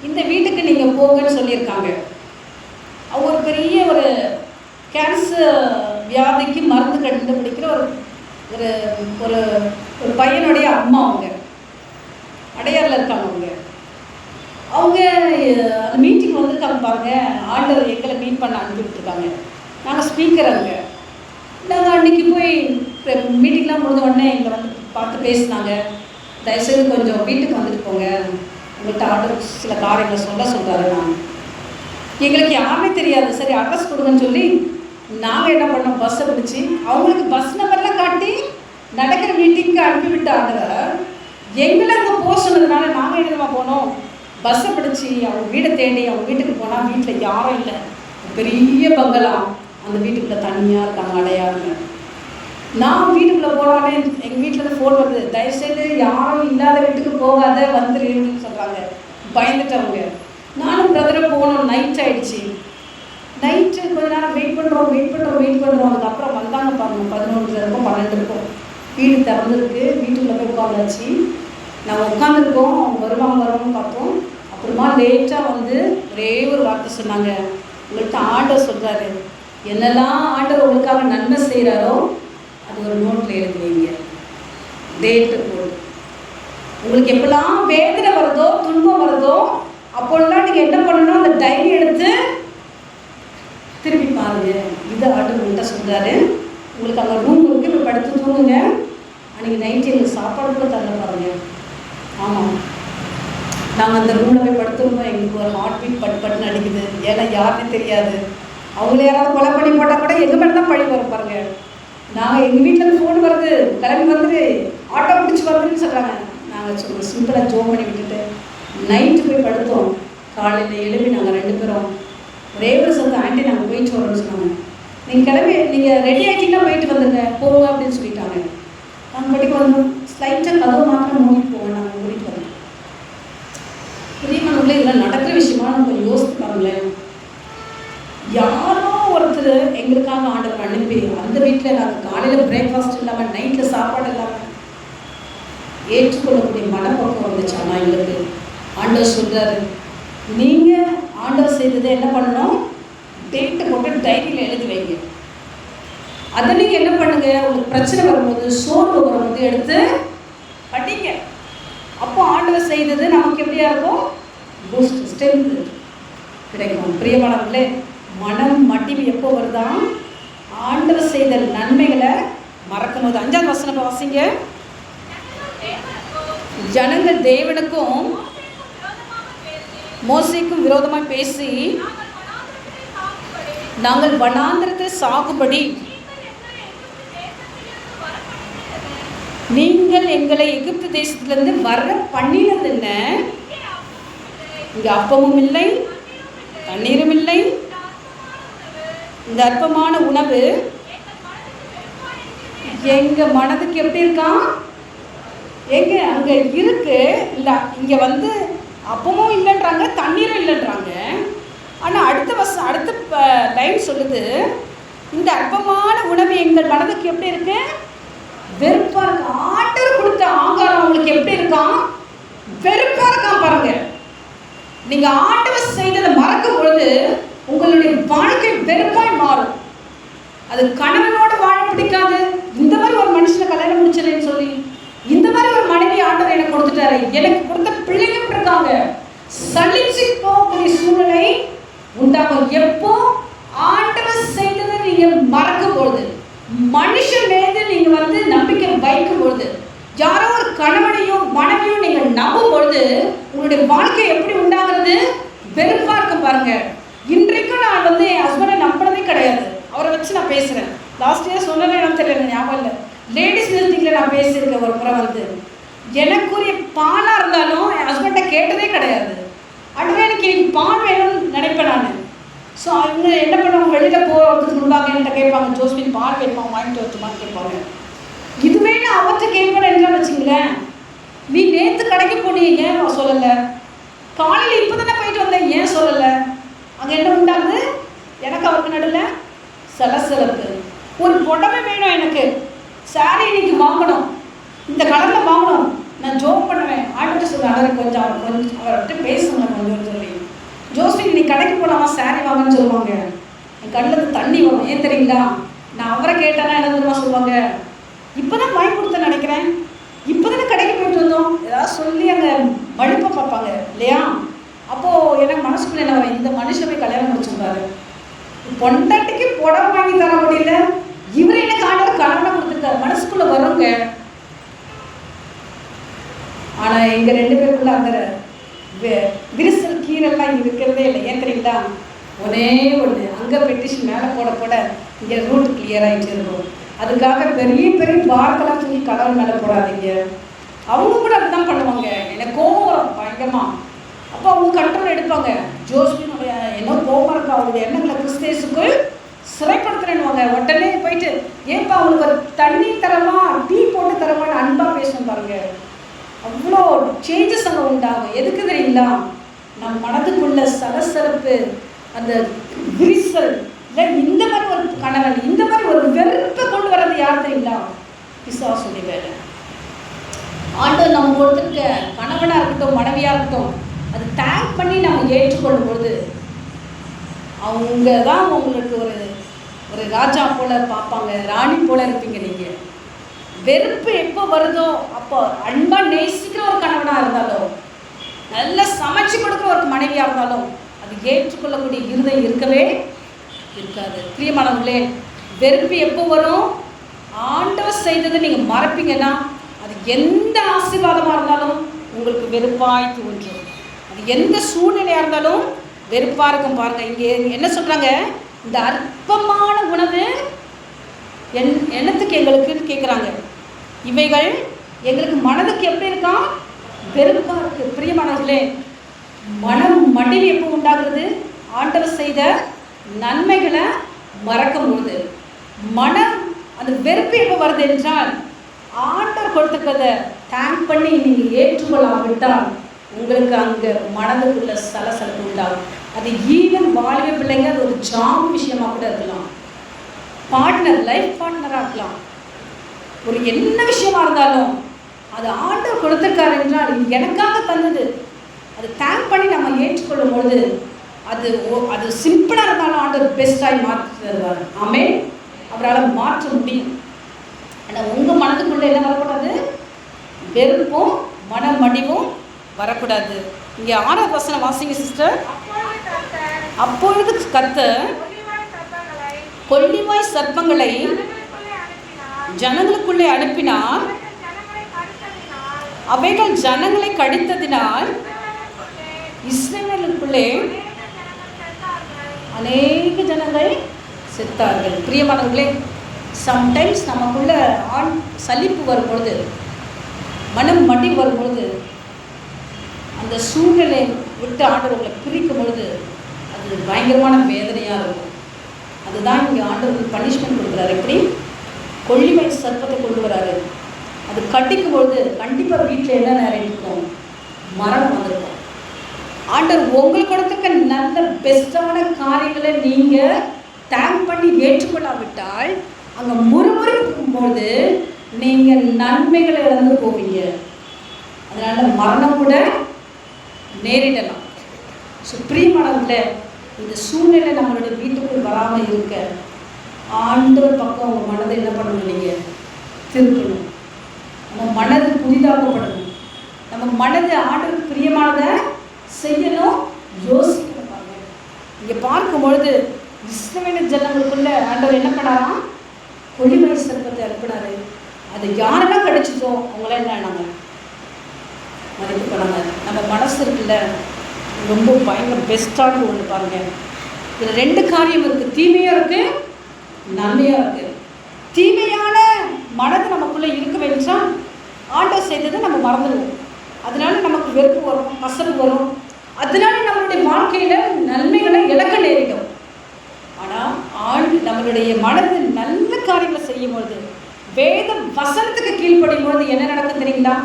இந்த வீட்டுக்கு நீங்கள் போங்கன்னு சொல்லியிருக்காங்க. அவங்க ஒரு பெரிய ஒரு கேன்சர் வியாதிக்கு மருந்து கண்டுபிடிக்கிற ஒரு ஒரு ஒரு பையனுடைய அம்மா. அவங்க அடையாறில் இருக்காங்க. அவங்க அந்த மீட்டிங் வந்திருக்காங்க பாருங்கள். ஆண்டவர் எங்களை மீட் பண்ண அனுப்பிவிட்டுருக்காங்க. நாங்கள் ஸ்பீக்கர் அங்கே. நாங்கள் அன்றைக்கி போய் மீட்டிங்லாம் முடிஞ்ச உடனே எங்களை வந்து பார்த்து பேசினாங்க. தயவுசெய்து கொஞ்சம் வீட்டுக்கு வந்துட்டு போங்க, உங்கள்கிட்ட ஆர்டர் சில காரியங்களை சொல்கிறாரு. நான் எங்களுக்கு யாருமே தெரியாது. சரி அட்ரஸ் கொடுங்கன்னு சொல்லி நாங்கள் என்ன பண்ணோம், பஸ்ஸை பிடிச்சி அவங்களுக்கு பஸ் நம்பர்லாம் காட்டி நடக்கிற மீட்டிங்க்கு அனுப்பிவிட்ட ஆண்டவர் எங்களை அங்கே போக சொன்னதுனால நாங்கள் என்னமா போனோம், பஸ்ஸை பிடிச்சி அவங்க வீடை தேடி அவங்க வீட்டுக்கு போனால் வீட்டில் யாரும் இல்லை. பெரிய பங்களா, அந்த வீட்டுக்குள்ளே தனியாக இருக்காங்க அடையாருங்க. நான் வீட்டுக்குள்ளே போனாலே எங்கள் வீட்டில் ஃபோன் வருது, தயவுசெய்து யாரும் இல்லாத வீட்டுக்கு போகாத வந்துருன்னு சொல்கிறாங்க. பயந்துட்டவங்க. நானும் பிரதரும் போனோம். நைட் ஆகிடுச்சு. நைட்டு கொஞ்ச நேரம் வெயிட் பண்ணுறோம். அதுக்கப்புறம் வந்தாங்க பாருங்க. 11 இருக்கும் 12 இருக்கும். வீடு திறந்துருக்கு. வீட்டுக்குள்ளே போய் உட்காந்தாச்சு. நாங்கள் உட்காந்துருக்கோம். அவங்க வருவாங்கன்னு பார்த்தோம். அப்புறமா லேட்டாக வந்து ஒரே ஒரு வார்த்தை சொன்னாங்க, உங்கள்கிட்ட ஆண்டவர் சொல்கிறாரு, என்னெல்லாம் ஆண்டவர் உங்களுக்காக நன்மை செய்கிறாரோ அது ஒரு நோட்டில் எழுதி வைங்க, டேட்டு போடு. உங்களுக்கு எப்பெல்லாம் வேதனை வருதோ துன்பம் வருதோ அப்போல்லாம் நீங்கள் என்ன பண்ணணும், அந்த டைரி எடுத்து திரும்பி பாருங்க. இதை ஆண்டவர் உங்கள்கிட்ட சொல்கிறாரு. உங்களுக்கு அங்கே ரூம் இருக்குது, இப்போ படுத்து தூங்குங்க. அன்றைக்கி நைட்டு எங்களுக்கு சாப்பாடு கூட தரல பாருங்க. ஆமாம், நாங்கள் அந்த ரூமில் போய் படுத்துருந்தோம். எங்களுக்கு ஒரு ஹார்ட் பீட் பட்டுன்னு அடிக்குது. ஏன்னா யாருன்னு தெரியாது. அவங்கள யாராவது கொலை பண்ணி போட்டால் கூட எங்கள் மேலே தான் பழி வரும் பாருங்க. நாங்கள் எங்கள் வீட்டிலேருந்து ஃபோன் வருது, கிளம்பி வந்துட்டு ஆட்டோ பிடிச்சி வருதுன்னு சொல்கிறாங்க. நாங்கள் சிம்பிளாக ஜோம் பண்ணி விட்டுட்டு நைட்டு போய் படுத்தோம். காலையில் எழுப்பி நாங்கள் 2 பேரும் ஒரே ஒரு சொந்த ஆண்டி நாங்கள் போயிட்டு வரோம்னு சொன்னாங்க. நீங்கள் கிளம்பி நீங்கள் ரெடி ஆகிட்டீங்கன்னா போயிட்டு வந்துங்க போங்க அப்படின்னு சொல்லிட்டாங்க. நாங்கள் படிக்க வந்தோம். ஸ்லைட்டாக கதவு மாத்திரம் மூடிட்டு போவோம். நாங்கள் மூடிட்டு வந்தோம். பிரியமானவர்களே, இதெல்லாம் நடக்கிற விஷயமா நம்ம யோசித்து பாருங்களேன். யாரோ ஒருத்தர் எங்களுக்காக ஆண்டவர் அனுப்பி அந்த வீட்டில் நாங்கள் காலையில் பிரேக்ஃபாஸ்ட் இல்லாமல் நைட்டில் சாப்பாடு இல்லாமல் ஏற்றுக்கொள்ளக்கூடிய மனப்பக்கம் வந்துச்சு. ஆனால் எங்களுக்கு ஆண்டவர் சொல்கிறாரு, நீங்கள் ஆண்டவர் செய்ததை என்ன பண்ணணும், டேட்டை போட்டு டைரியில் எழுதி வைங்க. அதை நீங்கள் என்ன பண்ணுங்க, உங்களுக்கு பிரச்சனை வரும்போது சோர்வு வரும்போது எடுத்து படிங்க. அப்போ ஆண்டவர் செய்தது நமக்கு எப்படியா இருக்கும், பூஸ்ட் ஸ்ட்ரென்த் கிடைக்கும். பிரியமானவர்களே, மனம் மட்டிவு எப்போ வருதான், ஆண்டவர் செய்த நன்மைகளை மறக்கும் போது. 5ஆம் வசனம் வாசிங்க. ஜனங்கள் தேவனுக்கும் மோசேக்கும் விரோதமாக பேசி நாங்கள் வனாந்திரத்தை சாகுபடி நீங்கள் எங்களை எகிப்து தேசத்திலிருந்து வர பண்ணினது என்ன, இங்கே அப்பமும் இல்லை தண்ணீரும் இல்லை, இந்த அற்பமான உணவு எங்க மனதுக்கு எப்படி இருக்கான், எங்க அங்கே இருக்கு இல்லை, இங்கே வந்து அப்பமும் இல்லைன்றாங்க தண்ணீரும் இல்லைன்றாங்க. ஆனால் அடுத்த லைன் சொல்லுது, இந்த அற்பமான உணவு எங்கள் மனதுக்கு எப்படி இருக்கு? வெறுப்பா இருக்கு. ஆண்டவர் கொடுத்த ஆகாரம் உங்களுக்கு எப்படி இருக்கான்? வெறுப்பா இருக்கான் பாருங்க. நீங்க ஆண்டவர் செய்ததை மறக்கும் பொழுது உங்களுடைய வாழ்க்கை வெறுப்பாய் மாறும். அது கணவனோட வாழ பிடிக்காது. இந்த மாதிரி ஒரு மனுஷனை கல்யாணம் முடிச்சிடறேன்னு சொல்லி, இந்த மாதிரி ஒரு மனைவி ஆண்டவர் எனக்கு கொடுத்துட்டாரு, எனக்கு கொடுத்த பிள்ளைங்க இருக்காங்க, சலிச்சு போகக்கூடிய சூழ்நிலை உண்டாகும். எப்போ ஆண்டவர் செய்ததை நீங்க மறக்கும் பொழுது, மனுஷன் மீது நீங்க நம்பிக்கை வைக்கும் பொழுது, யாரோ ஒரு கணவனையோ மனைவியோ நீங்க நம்பும் பொழுது உங்களுடைய வாழ்க்கை எப்படி உண்டாகிறது? வெறுப்பா இருக்கும் பாருங்க. இன்றைக்கும் நான் என் ஹஸ்பண்டை நம்பினதே கிடையாது. அவரை வச்சு நான் பேசுறேன். லாஸ்ட் இயர் சொன்னேன்னு எனக்கு தெரியல, ஞாபகம் இல்லை. லேடிஸ் மீட்டிங்ல நான் பேசியிருக்கேன் ஒரு முறை. எனக்குரிய பாலாக இருந்தாலும் என் ஹஸ்பண்டை கேட்டதே கிடையாது. அடுத்த எனக்கு பால் வேணும்னு நினைப்பேன் நான். ஸோ அவங்க என்ன பண்ணுவாங்க, வெளியில் போகிறதுக்கு முன்பாக என்கிட்ட கேட்பாங்க, ஜோஸ்மின் பால் வேணுமா, வாங்கிட்டு வரட்டுமான்னு கேட்பாங்க. இதுவே நான் அவர்கிட்ட கேட்பேன் என்ன வச்சுங்களேன், நீ நேற்று கடைக்கு போனீங்க ஏன் சொல்லலை, காலையில் இப்போ தானே போயிட்டு வந்தேன் ஏன் சொல்லலை. அங்கே என்ன உண்டாகுது? எனக்கு அவருக்கு நடுவில் சலசலப்பு. ஒரு புடவை வேணும், எனக்கு சாரி இன்னைக்கு வாங்கணும், இந்த கலரில் வாங்கணும். நான் ஜோக் பண்ணுவேன், ஆர்டர் சொல்லுவேன், அவர்கிட்ட பேசுவேன் கொஞ்சம் சொல்லி, ஜோஸ்மின் நீ கடைக்கு போகலாமா சாரி வாங்கன்னு சொல்லுவாங்க. என் கண்ணில் தண்ணி வரும். ஏன் தெரியுங்களா? நான் அவரை கேட்டேன்னா என்ன தெரியுமா சொல்லுவாங்க, இப்போ தான் வாங்கி கொடுத்தேன்னு நினைக்கிறேன், இப்போ தானே கடைக்கு போயிட்டு வந்தோம், ஏதாவது சொல்லி அங்கே மடிப்பை பார்ப்பாங்க இல்லையா? அப்போது எனக்கு மனசுக்குள்ள என்ன வரும், இந்த மனுஷன் போய் கல்யாணம் முடிச்சுருந்தாரு, பொண்டாட்டிக்கு புடவை வாங்கி தர முடியல, இவர் எனக்கு ஆண்டவர் கல்யாணம் கொடுத்துருக்காரு, மனசுக்குள்ள வருங்க. ஆனால் எங்கள் 2 பேருக்குள்ள அந்த விரிசல் கீரெல்லாம் இருக்கிறதே இல்லை. ஏன் தெரியுங்களா? ஒரே ஒன்று, அங்கே பெட்டிஷன் மேலே போட போட இங்கே ரூட் கிளியர் ஆகிட்டு இருக்கும். அதுக்காக பெரிய பெரிய பார்க்கெல்லாம் சொல்லி கடவுள் மேலே போடாதீங்க. அவங்க கூட அப்படிதான் பண்ணுவாங்க. எனக்கு கோபம் வரும் பயங்கரமாக. அப்போ அவங்க கண்ட்ரோல் எடுப்பாங்க. ஜோஸ்மினுடைய என்ன கோபம் இருக்கா, அவங்களுடைய எண்ணங்களை கிறிஸ்தேசுக்குள் சிறைப்படுத்துறேன்னுவாங்க. உடனே போயிட்டு ஏன்பா அவங்களுக்கு ஒரு தண்ணி தரமா, டீ போட்டு தரமான்னு அன்பாக பேசணும் பாருங்க. அவ்வளோ சேஞ்சஸ் அங்கே உண்டாகும். எதுக்கு தெரியுங்களா? நம் மனதுக்குள்ள சலசலப்பு, அந்த விரிசல், இல்லை இந்த மாதிரி ஒரு கணவன், இந்த மாதிரி ஒரு வெறுப்பை கொண்டு வர்றது யார் தெரியுங்களா? பிசாசுடைய வேலை. ஆண்டவர் நம்ம கொடுத்துருக்க கணவனாக இருக்கட்டும் மனைவியாக இருக்கட்டும், அது டேங்க் பண்ணி நம்ம ஏற்றுக்கொள்ளும் பொழுது அவங்க தான் உங்களுக்கு ஒரு ராஜா போல பார்ப்பாங்க, ராணி போல இருப்பீங்க. நீங்கள் வெறுப்பு எப்போ வருதோ அப்போ அன்பாக நேசிக்கிற ஒரு கணவனாக இருந்தாலும், நல்லா சமைச்சு கொடுக்குற ஒரு மனைவியாக இருந்தாலும், அது ஏற்றுக்கொள்ளக்கூடிய இருதயம் இருக்கவே இருக்காது. பிரியமானவர்களே, வெறுப்பு எப்போ வரும்? ஆண்டவர் செய்ததை நீங்கள் மறப்பீங்கன்னா அது எந்த ஆசீர்வாதமாக இருந்தாலும் உங்களுக்கு வெறுப்பாய் தோன்றும். அது எந்த சூழ்நிலையாக இருந்தாலும் வெறுப்பாக இருக்கும். பாருங்கள், இங்கே என்ன சொல்கிறாங்க, இந்த அற்பமான உணவு என்னத்துக்கு எங்களுக்குன்னு கேட்குறாங்க. இவைகள் எங்களுக்கு மனதுக்கு எப்படி இருக்கான்? வெறுப்பாக இருக்குது. பிரியமானவர்களே, மனம் மடிவு எப்போ உண்டாகிறது? ஆண்டவர் செய்த நன்மைகளை மறக்கும் பொழுது. மனம் அந்த வெறுப்பு எப்போ வருது என்றால், ஆண்டவர் கொடுத்துக்கிறத தேங்க் பண்ணி நீங்கள் ஏற்றுக்கொள்ளாவிட்டால் உங்களுக்கு அங்கே மனதுக்குள்ள சலசலப்பு உண்டாகும். அது ஈவன் வாலிப பிள்ளைங்க, அது ஒரு ஜாப் விஷயமாக கூட இருக்கலாம், பார்ட்னர் லைஃப் பார்ட்னராக இருக்கலாம், ஒரு என்ன விஷயமா இருந்தாலும் அது ஆண்டவர் கொடுத்துருக்காரு என்றால் இது எனக்காக தந்தது, அது தேங்க் பண்ணி நம்ம ஏற்றுக்கொள்ளும் பொழுது அது சிம்பிளாக இருந்தாலும் ஆண்டவர் பெஸ்ட்டாகி மாற்றி தருவார். ஆமே, அவரால் மாற்ற முடியும். ஆனால் உங்கள் மனதுக்குள்ளே என்ன வரக்கூடாது? வெறுப்பும் மனமடிவும் வரக்கூடாது. இங்கே 6வது வசனம் வாசிங்க சிஸ்டர். அப்பொழுது கர்த்தர் கொள்ளிவாய் சர்ப்பங்களை ஜனங்களுக்குள்ளே அனுப்பினார், அவைகள் ஜனங்களை கடித்ததினால் இஸ்ரவேலுக்குள்ளே அநேக ஜனங்கள் செத்தார்கள். பிரியமானவர்களே, சம்டைம்ஸ் நமக்குள்ள சலிப்பு வரும்பொழுது, மனம் மடி வரும்பொழுது, அந்த சூழ்நிலை விட்டு ஆண்டவர்களை பிரிக்கும் பொழுது அது பயங்கரமான வேதனையாக இருக்கும். அதுதான் இங்கே ஆண்டவர்கள் பனிஷ்மெண்ட் கொடுக்குறாரு. எப்படி? கொள்ளிமை சர்ப்பத்தை கொண்டு வராரு. அது கட்டிக்கும் பொழுது கண்டிப்பாக வீட்டில் என்ன நேரம் இருக்கும்? மரணம் வந்திருக்கும். ஆண்டவர் உங்களுக்கு கொடுத்துருக்க நல்ல பெஸ்டான காரியங்களை நீங்கள் தேங்க் பண்ணி ஏற்றுக்கொள்ளாவிட்டால் அங்கே முறுமுறுக்கும் போது நீங்கள் நன்மைகளை இழந்து போவீங்க. அதனால் மரணம் கூட நேரிடலாம். ஸோ பிரியமானவர்களே, இந்த சூழ்நிலை நம்மளுடைய வீட்டுக்குள் வராமல் இருக்க ஆண்டவர் பக்கம் உங்கள் மனதை என்ன பண்ணணும்? நீங்கள் திருப்பணும். நம்ம மனது புதிதாக்கப்படணும். நம்ம மனது ஆண்டவருக்கு பிரியமானதை செய்யணும், யோசிக்கணும். பாருங்க, இங்கே பார்க்கும் பொழுது இஸ்ரவேல் ஜனங்களுக்குள்ள ஆண்டவர் என்ன பண்ணாராம்? கொடிமலை சர்ப்பத்தை அனுப்பினாரு. அது யாரெல்லாம் கடிச்சிட்டோ அவங்களாம் என்ன ஆனாங்க? மறைத்து போனாங்க. நம்ம மனசு இருக்குல்ல, ரொம்ப பயங்கர பெஸ்ட்டான ஒன்று. பாருங்க, இதில் 2 காரியம் இருக்குது. தீமையாக இருக்குது, நன்மையாக இருக்குது. தீமையான மனது நமக்குள்ளே இருக்க வேண்டாம். ஆண்டவர் செய்ததை நம்ம மறந்துடுவோம். அதனால நமக்கு வெறுப்பு வரும், கசப்பு வரும். அதனால நம்மளுடைய வாழ்க்கையில் நன்மைகளை இழக்க நேரிடும். ஆனால் நம்மளுடைய மனது நல்ல காரியங்களை செய்யும்போது, வேத வசனத்துக்கு கீழ்ப்படியும் பொழுது என்ன நடக்கும் தெரியுங்களா?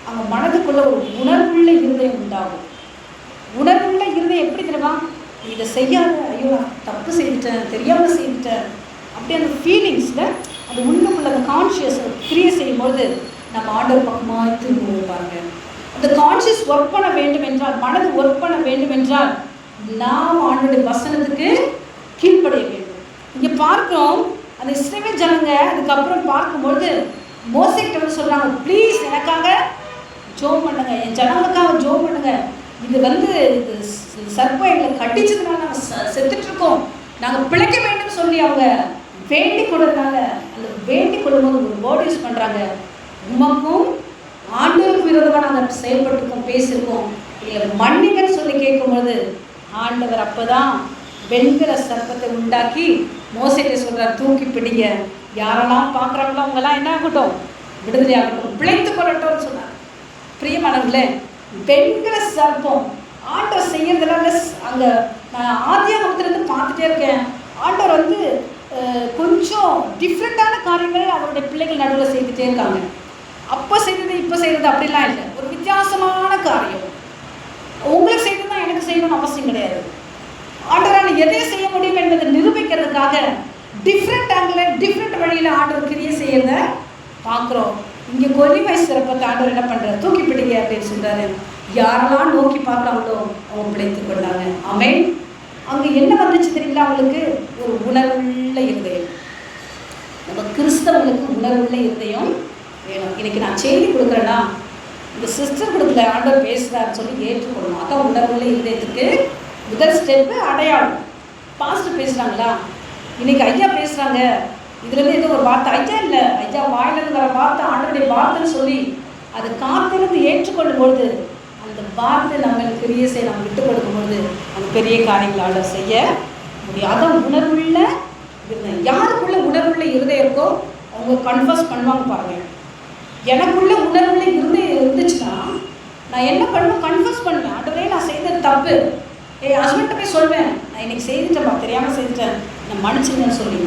அங்கே மனதுக்குள்ள ஒரு உணர்வுள்ள இருதயம் உண்டாகும். உணர்வுள்ள இருதயம் எப்படி தெரியுமா? இதை செய்யாத, ஐயோ தப்பு செய்துட்டேன், தெரியாமல் செய்துட்டேன், அப்படி அந்த ஃபீலிங்ஸில் அது உள்ளுக்குள்ள அந்த கான்ஷியஸ் கிரியேட் செய்யும்போது நம்ம ஆண்டவர் பக்கமாக திரும்ப பாருங்க. அந்த கான்ஷியஸ் ஒர்க் பண்ண வேண்டும் என்றால், மனது ஒர்க் பண்ண வேண்டும் என்றால் நாம் ஆண்டவருடைய வசனத்துக்கு கீழ்ப்படைய வேண்டும். இங்கே பார்க்கிறோம், அந்த இஸ்ரவேல் ஜனங்க அதுக்கப்புறம் பார்க்கும்பொழுது மோசேக்கிட்ட வந்து சொல்கிறாங்க, ப்ளீஸ் எனக்காக ஜோம் பண்ணுங்க, என் ஜனங்களுக்காக ஜோம் பண்ணுங்க. இது சர்ப்பம் எங்களை கட்டிச்சதுனால நாங்கள் செத்துட்ருக்கோம், நாங்கள் பிழைக்க வேண்டும் சொல்லி அவங்க வேண்டிக் கொள்றதுனால, அந்த வேண்டிக் கொள்ளும்போது ஒரு வேர்ட் யூஸ் பண்ணுறாங்க, உமக்கும் ஆண்டவருக்கு விரோதமாக நாங்கள் செயல்பட்டுருக்கோம், பேசியிருக்கோம், இல்லை மன்னிங்கன்னு சொல்லி கேட்கும்போது ஆண்டவர் அப்போ தான் வெண்கல சர்ப்பத்தை உண்டாக்கி மோசேக்கிட்ட சொல்கிறார், தூக்கி பிடிங்க, யாரெல்லாம் பார்க்குறாங்களோ அவங்கெல்லாம் என்ன ஆகட்டும்? விடுதலை ஆகட்டும், பிழைத்து கொள்ளட்டும்னு சொன்னார். பிரியமானவர்களே, வெண்கல சர்ப்பம் ஆண்டவர் செய்யறதுனால அங்கே நான் ஆதியாகமத்திலிருந்து பார்த்துட்டே இருக்கேன். ஆண்டவர் வந்து கொஞ்சம் டிஃப்ரெண்ட்டான காரியங்கள் அவருடைய பிள்ளைகள் நடுவில் செய்துட்டே இருக்காங்க. அப்போ செய்தது இப்போ செய்கிறது அப்படிலாம் இல்லை, ஒரு வித்தியாசமான காரியம். உங்களுக்கு செய்தது தான் எனக்கு செய்யணும்னு அவசியம் கிடையாது. ஆண்டவரால் எதையும் செய்ய முடியும் என்பதை நிரூபிக்கிறதுக்காக டிஃப்ரெண்ட் ஆங்கிள், டிஃப்ரெண்ட் வழியில் ஆண்டவர் கிரியை செய்யறத பார்க்குறோம். இங்கே கொடிமலை சர்ப்பத்தை ஆண்டவர் என்ன பண்ணுறாரு? தூக்கி பிடிங்க அப்படின்னு சொல்கிறாரு. யாரெல்லாம் நோக்கி பார்க்காங்களோ அவங்க பிழைத்து கொண்டாங்க. ஆமென். அங்கே என்ன வந்துச்சு தெரியுங்களா? அவங்களுக்கு ஒரு உணர்வுள்ள இருதயம். நம்ம கிறிஸ்தவங்களுக்கு உணர்வுள்ள இருதயம் வேணும். இன்னைக்கு நான் செய்தி கொடுக்குறேன்னா, இந்த சிஸ்டர் கொடுக்கல, ஆண்டவர் பேசுகிறாருன்னு சொல்லி ஏற்றுக்கொள்ளணும். அதான் உணர்வுள்ள இருதயத்துக்கு முதல் ஸ்டெப்பு அடையாளம். பாஸ்டர் பேசுகிறாங்களா, இன்னைக்கு ஐயா பேசுகிறாங்க, இதுலேருந்து ஏதோ ஒரு வார்த்தை, ஐயா இல்லை, ஐயா வாயிலிருந்து வர வார்த்தை ஆண்டவருடைய வார்த்தைன்னு சொல்லி அதை காத்திருந்து ஏற்றுக்கொள்ளும் பொழுது அந்த வார்த்தை நம்மளுக்கு பெரிய செய்ய நம்ம விட்டு கொடுக்கும்போது அந்த பெரிய காரியங்களை ஆண்டவர் செய்ய முடியும். அதான் உணர்வுள்ள இருதயம். யாருக்குள்ள உணர்வுள்ள இருதயம் இருக்கோ அவங்க கன்ஃபர்ஸ் பண்ணுவாங்க. பாருங்கள், எனக்குள்ள உணர்வுள்ள இருதயம் இருந்துச்சுன்னா நான் என்ன பண்ணுவேன்? கன்ஃபர்ஸ் பண்ணுவேன். ஆண்டவரே நான் செய்தது தப்பு, என் ஹஸ்பண்ட்டை போய் சொல்வேன், நான் இன்னைக்கு செய்துட்டேன்ப்பா, தெரியாமல் செய்துட்டேன், நான் மன்னிச்சுங்கன்னு சொல்லி.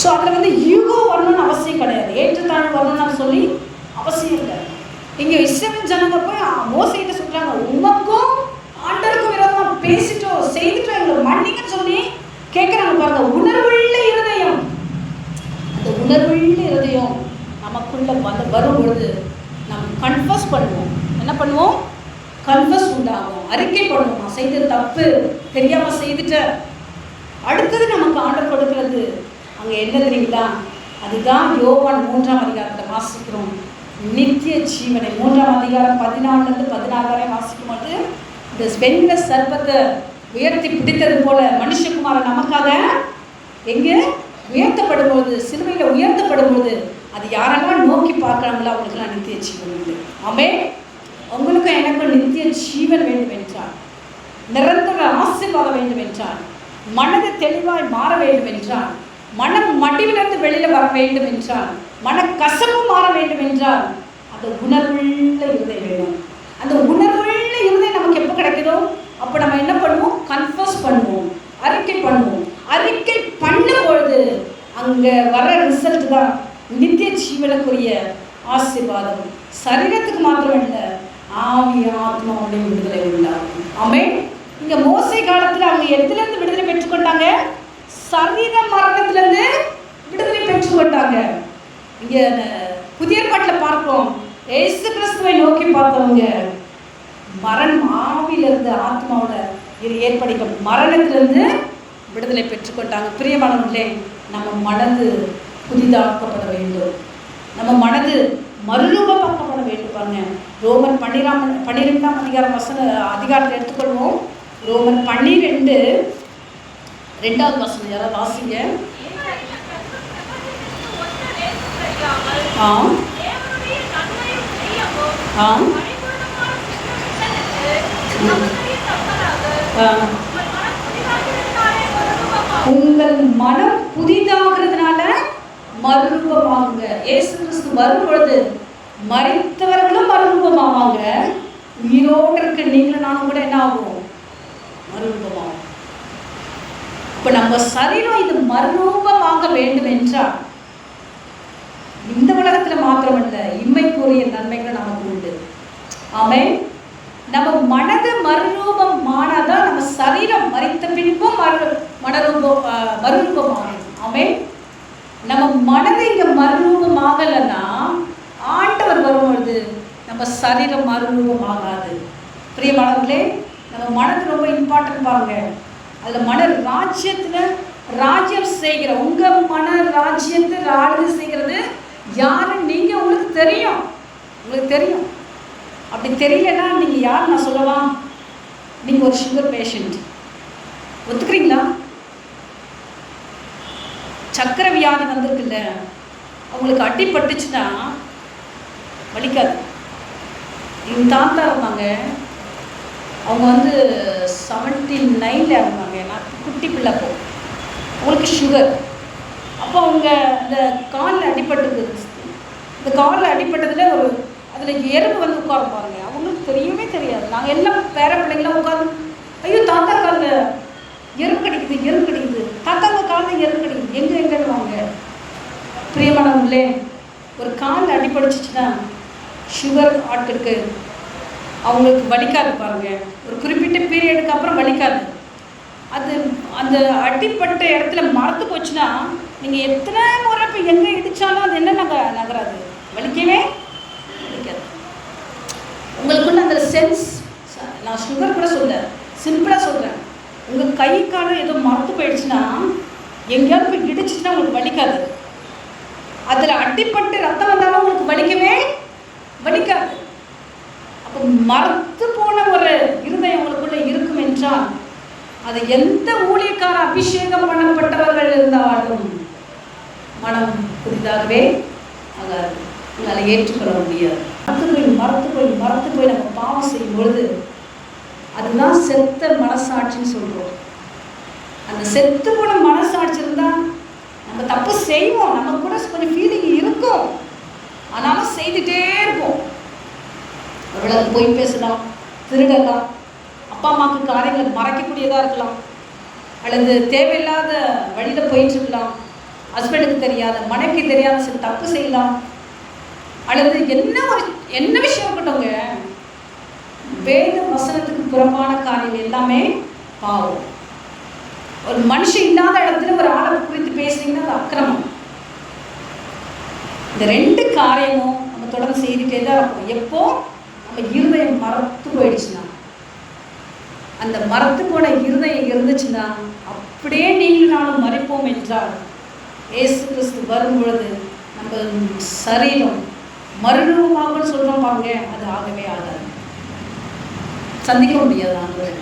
ஸோ அதில் வந்து ஈகோ வரணும்னு அவசியம் கிடையாது, ஏற்றுத்தாழ்வு வரணும்னு சொல்லி அவசியம் இல்லை. இங்கே இஸ்ரவேல் ஜனங்க போய் மோசேக்கிட்ட சொல்கிறாங்க, உமக்கும் ஆண்டவருக்கும் விரோதமாக பேசிட்டோம், செய்துட்டோம், எங்களை மன்னிங்கன்னு சொல்லி கேட்குறாங்க. பாருங்க, உணர்வுள்ள இருதயம். அந்த உணர்வுள்ள இருதயம் நமக்குள்ள வரும் பொழுது நம்ம கன்ஃபர்ஸ் பண்ணுவோம். என்ன பண்ணுவோம்? கன்ஃபர்ஸ் உண்டாகும், அறிக்கை பண்ணுவோம், நான் செய்தது தப்பு, தெரியாமல் செய்துட்டேன். அடுத்தது நமக்கு ஆண்டவர் கொடுக்கிறது அங்கே என்ன தெரியுங்களா? அதுதான் யோவான் 3ஆம் அதிகாரத்தில் வாசிக்கிறோம். நித்திய ஜீவனை 3ஆம் அதிகாரம் 14-16 வரை வாசிக்கும் போது இந்த வெண்கல சர்ப்பத்தை உயர்த்தி பிடித்தது போல மனுஷகுமாரன் நமக்காக எங்கே உயர்த்தப்படும் போது, சிலுவையில் உயர்த்தப்படும் போது அது யாரெல்லாம் நோக்கி பார்க்குறாங்களோ அவங்களுக்கெல்லாம் நித்திய ஜீவன் உண்டு. ஆமென். உங்களுக்கும் எனக்கும் நித்திய ஜீவன் வேண்டும் என்றால், நிரந்தர ஆசீர்வாதம் வேண்டும் என்றால், மனது தெளிவாய் மாற வேண்டும் என்றால், மனம் மடிவிலிருந்து வெளியில் வர வேண்டும் என்றால், மனக்கசப்பு மாற வேண்டும் என்றால் அந்த உணர்வுள்ள இருதயம் வேணும். அந்த உணர்வுள்ள இருதயம் நமக்கு எப்போ கிடைக்குதோ அப்போ நம்ம என்ன பண்ணுவோம்? கன்ஃபர்ஸ் பண்ணுவோம், அறிக்கை பண்ணுவோம். அறிக்கை பண்ணும் பொழுது அங்கே வர ரிசல்ட் தான் நித்திய ஜீவனுக்குரிய ஆசீர்வாதம். சரீரத்துக்கு மாத்திரம் இல்லை, ஆவி ஆத்மாவுடைய விடுதலை உண்டாகும். ஆமென். இங்க மோசே காலத்துல அவங்க எதுல இருந்து விடுதலை பெற்றுக்கொண்டாங்க? சரீர மரணத்துல இருந்து விடுதலை பெற்றுக்கொண்டாங்க. இங்க புதிய ஏற்பாட்டில் பார்க்கிறோம், இயேசு கிறிஸ்துவை நோக்கி பார்த்தவங்க மரணம் ஆவியிலிருந்து ஆத்மாவோட ஏற்படுத்த மரணத்திலிருந்து விடுதலை பெற்றுக்கொண்டாங்க. பிரியமானவர்களே, நம்ம மனது புதிதாக்கப்பட வேண்டும். நம்ம மனது மறுரூபமாக்கப்பட வேண்டும். பாருங்க, ரோமர் 12ஆம் அதிகாரத்தை எடுத்துக்கொள்வோம். ரோமர் 12 2வது வசனம் யாராவது வாசிங்க. உங்கள் மனம் புதிதாகிறதுனால மறுரூபமாகுங்க. இயேசு கிறிஸ்து வரும் பொழுது மரித்தவர்களும் மறுரூபமாவாங்க, உயிரோடு இருக்க நீங்களும் நானும் கூட என்ன ஆகும்? மறுரூபமாகும். இப்ப நம்ம சரீரம் இது மறுரூபமாக வேண்டும் என்றால் இந்த உலகத்துல மாத்திரமல்ல, இம்மைக்குரிய நன்மைகள் நமக்கு உண்டு. ஆமென். நம்ம மனது மறுரூபமானாதான் நம்ம சரீரம் மரித்த பின்பும் மறுரூபமாகும். ஆமென். நம்ம மனது இங்க மறுரூபமாகலைன்னா ஆண்டவர் வரும்பொழுது நம்ம சரீரம் மறுரூபமாகாது. பிரியமானவர்களே, நம்ம மனது ரொம்ப இம்பார்ட்டன்ட். பாருங்க, அதுல மன ராஜ்யத்துல ராஜ்யம் செய்கிற உங்க மன ராஜ்யத்தை ஆளுகை செய்கிறது யாரு? நீங்க உங்களுக்கு தெரியும். உங்களுக்கு தெரியும். அப்படி தெரியலன்னா நீங்க யார் நான் சொல்லவா? நீங்க ஒரு சுகர் பேஷண்ட். ஒத்துக்கிறீங்களா? சக்கரை வியாதி வந்திருக்குல்ல, அவங்களுக்கு அடிபட்டுச்சுன்னா வலிக்காது. எங்கள் தாத்தா இருந்தாங்க, அவங்க 79 இருந்தாங்க. நான் குட்டி பிள்ளை. அப்போ அவங்களுக்கு சுகர். அப்போ அவங்க இந்த காலில் அடிபட்டுது. இந்த காலில் அடிபட்டதில் அதில் எறும்பு உட்காருப்பாருங்க. அவங்களுக்கு தெரியவே தெரியாது. நாங்கள் எல்லாம் பேர பிள்ளைங்களாம் உட்காந்து, ஐயோ தாத்தா காலில் எறும்பு கடிக்குது, தாத்தாங்க காலில் எறும்பு கடிக்குது, எங்கன்னு வாங்க. பிரியமானவங்களே, ஒரு காலில் அடிபடிச்சிச்சுன்னா சுகர் ஆட்டுக்கு அவங்களுக்கு வலிக்காது. பாருங்க, ஒரு குறிப்பிட்ட பீரியடுக்கு அப்புறம் வலிக்காது. அது அந்த அடிப்பட்ட இடத்துல மறந்து போச்சுன்னா நீங்கள் எத்தனை முறை இப்போ எங்கே இடித்தாலும் அது என்ன நகராது, வலிக்கவே வலிக்காது. உங்களுக்குள்ள அந்த சென்ஸ், நான் சுகர் கூட சொல்கிறேன், சிம்பிளாக சொல்கிறேன், உங்கள் கை காலம் ஏதோ மறந்து போயிடுச்சுன்னா எங்கேயாவது போய் இடிச்சிச்சுன்னா உங்களுக்கு வலிக்காது. அதில் அடிப்பட்டு ரத்தம் வந்தாலும் உங்களுக்கு வலிக்கவே வலிக்காது. அப்போ மறத்து போன ஒரு இருதயம் உங்களுக்குள்ள இருக்கும் என்றால் அது எந்த ஊழியக்கார அபிஷேகம் பண்ணப்பட்டவர்கள் இருந்தாலும் மனம் புதிதாகவே ஆகாது. உங்களால் ஏற்றுக்கொள்ள முடியாது. மறத்து போய் நம்ம பாவம் செய்யும் பொழுது அதுதான் செத்த மனசாட்சின்னு சொல்கிறோம். அந்த செத்து போன மனசாட்சி இருந்தால் நம்ம தப்பு செய்வோம், நமக்கு கூட கொஞ்சம் ஃபீலிங் இருக்கும், ஆனாலும் செய்துட்டே இருப்போம். ஒருவேளை போய் பேசலாம், திருடலாம், அப்பா அம்மாவுக்கு காரியங்களை மறைக்கக்கூடியதாக இருக்கலாம், அல்லது தேவையில்லாத வழியில் போயிட்டுருக்கலாம், ஹஸ்பண்டுக்கு தெரியாத மனைவிக்கு தெரியாத சில தப்பு செய்யலாம், அல்லது என்ன விஷயம் இருக்கட்டும்ங்க, வேத வசனத்துக்கு புறம்பான காரியம் எல்லாமே பாவம். ஒரு மனுஷன் இல்லாத இடத்துல ஒரு ஆளை குறித்து பேசுறீங்கன்னா அது அக்கிரமம். இந்த 2 காரியமும் நம்ம தொடர்ந்து செய்துட்டே தான் இருக்கும். எப்போ நம்ம இருதயம் மறத்து போயிடுச்சுன்னா, அந்த மறத்து போன இருதயம் இருந்துச்சுன்னா அப்படியே நீங்களும் நானும் மறைப்போம் என்றால் இயேசு கிறிஸ்து வரும் பொழுது நம்ம சரீரம் மறுரூபமாகன்னு சொல்கிறோம் பாருங்க, அது ஆகவே ஆகாது, சந்திக்க முடியாது ஆண்டவரை.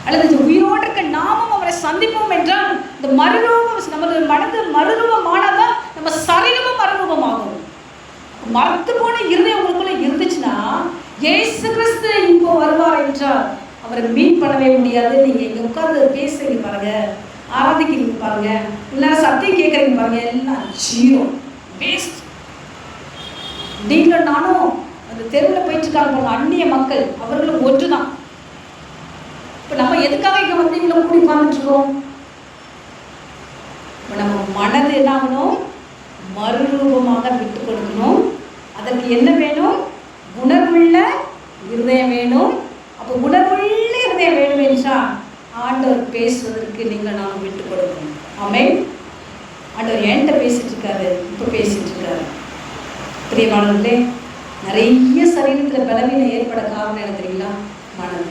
அல்லது உயிரோடு இருக்க நாமும் அவரை சந்திப்போம் என்றால் இந்த மறுரூபம், நமது மனது மறுரூபமானதான் நம்ம சரீரமும் மறுரூபமாகும். மறத்து போன இருதயம் உங்களுக்குள்ள இருந்துச்சுன்னா இயேசு கிறிஸ்து இப்போ வருவார் என்றால் அவரை மீட் பண்ணவே முடியாது. நீங்கள் இங்கே உட்காந்து பேசுறீங்க பாருங்க, ஆராதிக்கிறீங்க பாருங்க, இல்லை சத்தியம் கேட்குறீங்க பாருங்க, எல்லாம் ஜீரோ, வேஸ்ட். நீங்களும் நானும் அந்த தெருவில் போயிட்டு இருக்காங்க போன அந்நிய மக்கள், அவர்களும் ஒன்று தான். இப்போ நம்ம எதுக்காக இங்கே வந்து இவ்வளோ கூடி உட்காந்துட்ருக்கோம்? இப்போ நம்ம மனது என்ன ஆகணும்? மறுரூபமாக விட்டு கொடுக்கணும். அதற்கு என்ன வேணும்? உணர்வுள்ள இருதயம் வேணும். அப்போ உணர்வுள்ள இருதயம் வேணும் என்றால் ஆண்டவர் பேசுவதற்கு நீங்கள் நாம் விட்டு கொடுக்கணும். ஆமென். ஆண்டவர் என்கிட்ட பேசிட்டு இருக்காரு, இப்போ பேசிட்டு இருக்காரு. பிரியமானவர்களே, நிறைய சரீரத்தில் பலவீனம் ஏற்பட காரணம் என்ன தெரியுங்களா? மனம்.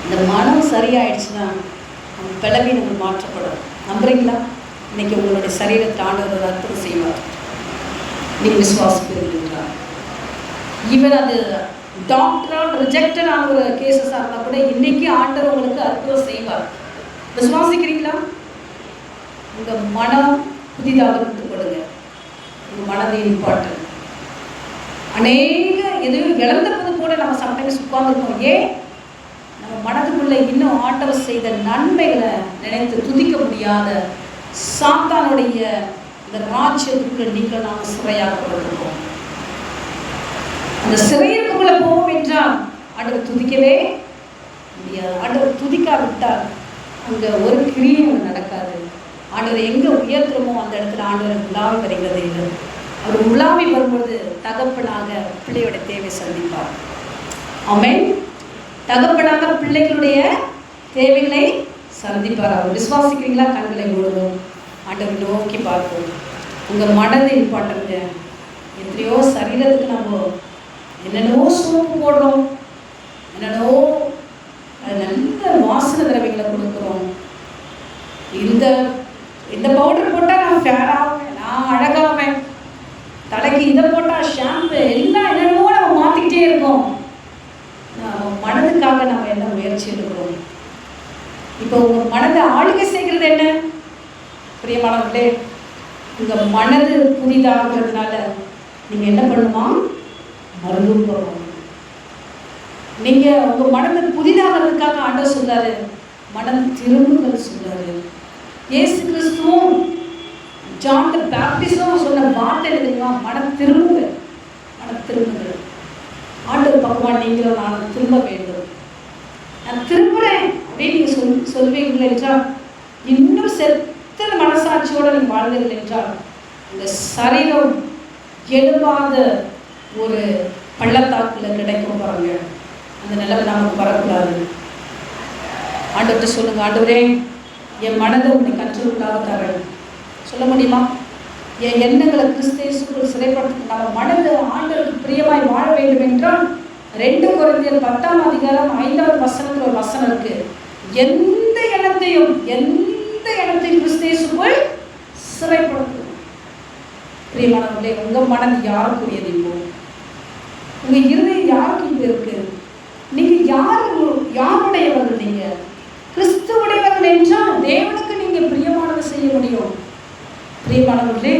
இந்த மனம் சரியாயிடுச்சுன்னா நம்ம பலவீனங்கள் மாற்றப்படும். நம்புறீங்களா? இன்னைக்கு உங்களுடைய சரீரத்தை ஆண்டவர் அற்புதம் செய்வார். நீங்கள் விசுவாசிக்கிறீர்களா? ஈவன் அது டாக்டரால் ரிஜெக்டட் ஆன ஒரு கேசஸாக இருந்தால் கூட இன்னைக்கு ஆண்டவர் உங்களுக்கு அற்புதம் செய்வார். விசுவாசிக்கிறீங்களா? உங்கள் மனம் புதிதாக விட்டுக் கொடுங்க. உங்கள் மனதை இம்பார்ட்டன்ட். அநேக எதுவும் இழந்த போது கூட நம்ம சம்டைம்ஸ் உட்கார்ந்துருக்கோம். ஏன்? நம்ம மனதுக்குள்ளே இன்னும் ஆண்டவர் செய்த நன்மைகளை நினைத்து துதிக்க முடியாத சாத்தானுடைய இந்த ராஜ்யத்துக்கு நீங்கள் நாம் சிறையாக்கப்பட்டிருக்கோம். அந்த சிறையிருக்குள்ளே போவோம் என்றால் ஆண்டவர் துதிக்கவே முடியாது. ஆண்டவர் துதிக்காவிட்டால் அங்கே ஒரு கிரியும் நடக்காது. ஆண்டவர் எங்கே உயர்த்துறமோ அந்த இடத்துல ஆண்டவர் உலாவி வருகிறது இல்லை. அவர் உலாவி வரும்பொழுது தகப்பனாக பிள்ளையோட தேவை சந்திப்பார். ஆமென். தகப்பனாக பிள்ளைகளுடைய தேவைகளை சந்திப்பார். அவர் விசுவாசிக்கிறீங்களா? கண்களை மூடுவோம், ஆண்டவர் நோக்கி பார்ப்போம். உங்கள் மனதை இம்பார்ட்டன்ங்க. எத்தனையோ சரீரத்துக்கு நம்ம என்னென்னவோ சோப்பு போடுறோம், என்னென்னவோ நல்ல வாசனை திரவியங்களை கொடுக்குறோம். இந்த பவுடர் போட்டால் நான் ஃபேராகுவேன், நான் அழகாவேன், தலைக்கு இதை போட்டால் ஷாம்பு, எல்லாம் என்னென்னவோ நம்ம மாற்றிக்கிட்டே இருக்கோம். மனதுக்காக நம்ம என்ன முயற்சி எடுக்கிறோம்? இப்போ உங்கள் மனதை ஆளுகை செய்கிறது என்ன? பிரியமானவர்களே, உங்கள் மனது புதிதாகிறதுனால நீங்கள் என்ன பண்ணுமா? மறுரூபம். நீங்கள் உங்கள் மனது புதிதாகிறதுக்காக ஆண்டவர் சொல்றாரு, மனம் திரும்புதல் சொல்றாரு. இயேசு கிறிஸ்துவும் ஜான் தி பேப்டிஸ்டும் சொன்ன வார்த்தை தெரியுமா? மனம் திரும்புதல். மனம் திரும்புதல். ஆண்டவர் பகவான் நீங்களும் நான் திரும்ப வேண்டும். நான் திரும்புகிறேன் அப்படின்னு நீங்கள் சொல்வீர்கள் என்றால், இன்னும் செத்த மனசாட்சியோடு நீங்கள் வாழ்ந்தீர்கள் என்றால், இந்த சரீரம் எழுவாத ஒரு பள்ளத்தாக்கில் கிடைக்கும் பாருங்க. அந்த நிலைமை நமக்கு வரக்கூடாது. ஆண்டவர்கிட்ட சொல்லுங்க, ஆண்டவரே என் மனதை உன்னை கற்றுள்ளாக தரேன். சொல்ல முடியுமா? என் எண்ணங்களை கிறிஸ்தேசுக்குள் சிறைப்படுத்த நம்ம மனது ஆண்டவருக்கு பிரியமாய் வாழ வேண்டும் என்றால் 2 கொரிந்தியர் 10ஆம் அதிகாரம் 5வது வசனத்தில் ஒரு வசனம் இருக்கு. எந்த எண்ணத்தையும் கிறிஸ்தேசுக்குள் சிறைப்படுத்தும். பிரியமானவர்களே, உங்கள் மனது யாருக்குரியது? இப்போ உங்கள் இருதயம் யாருக்கு இப்போ இருக்கு? நீங்கள் யாருடையவர்கள்? நீங்கள் கிறிஸ்துவுடையவர்கள் என்றால் தேவனுக்கு நீங்கள் பிரியமானதை செய்ய முடியும். பிரியமானவர்களே,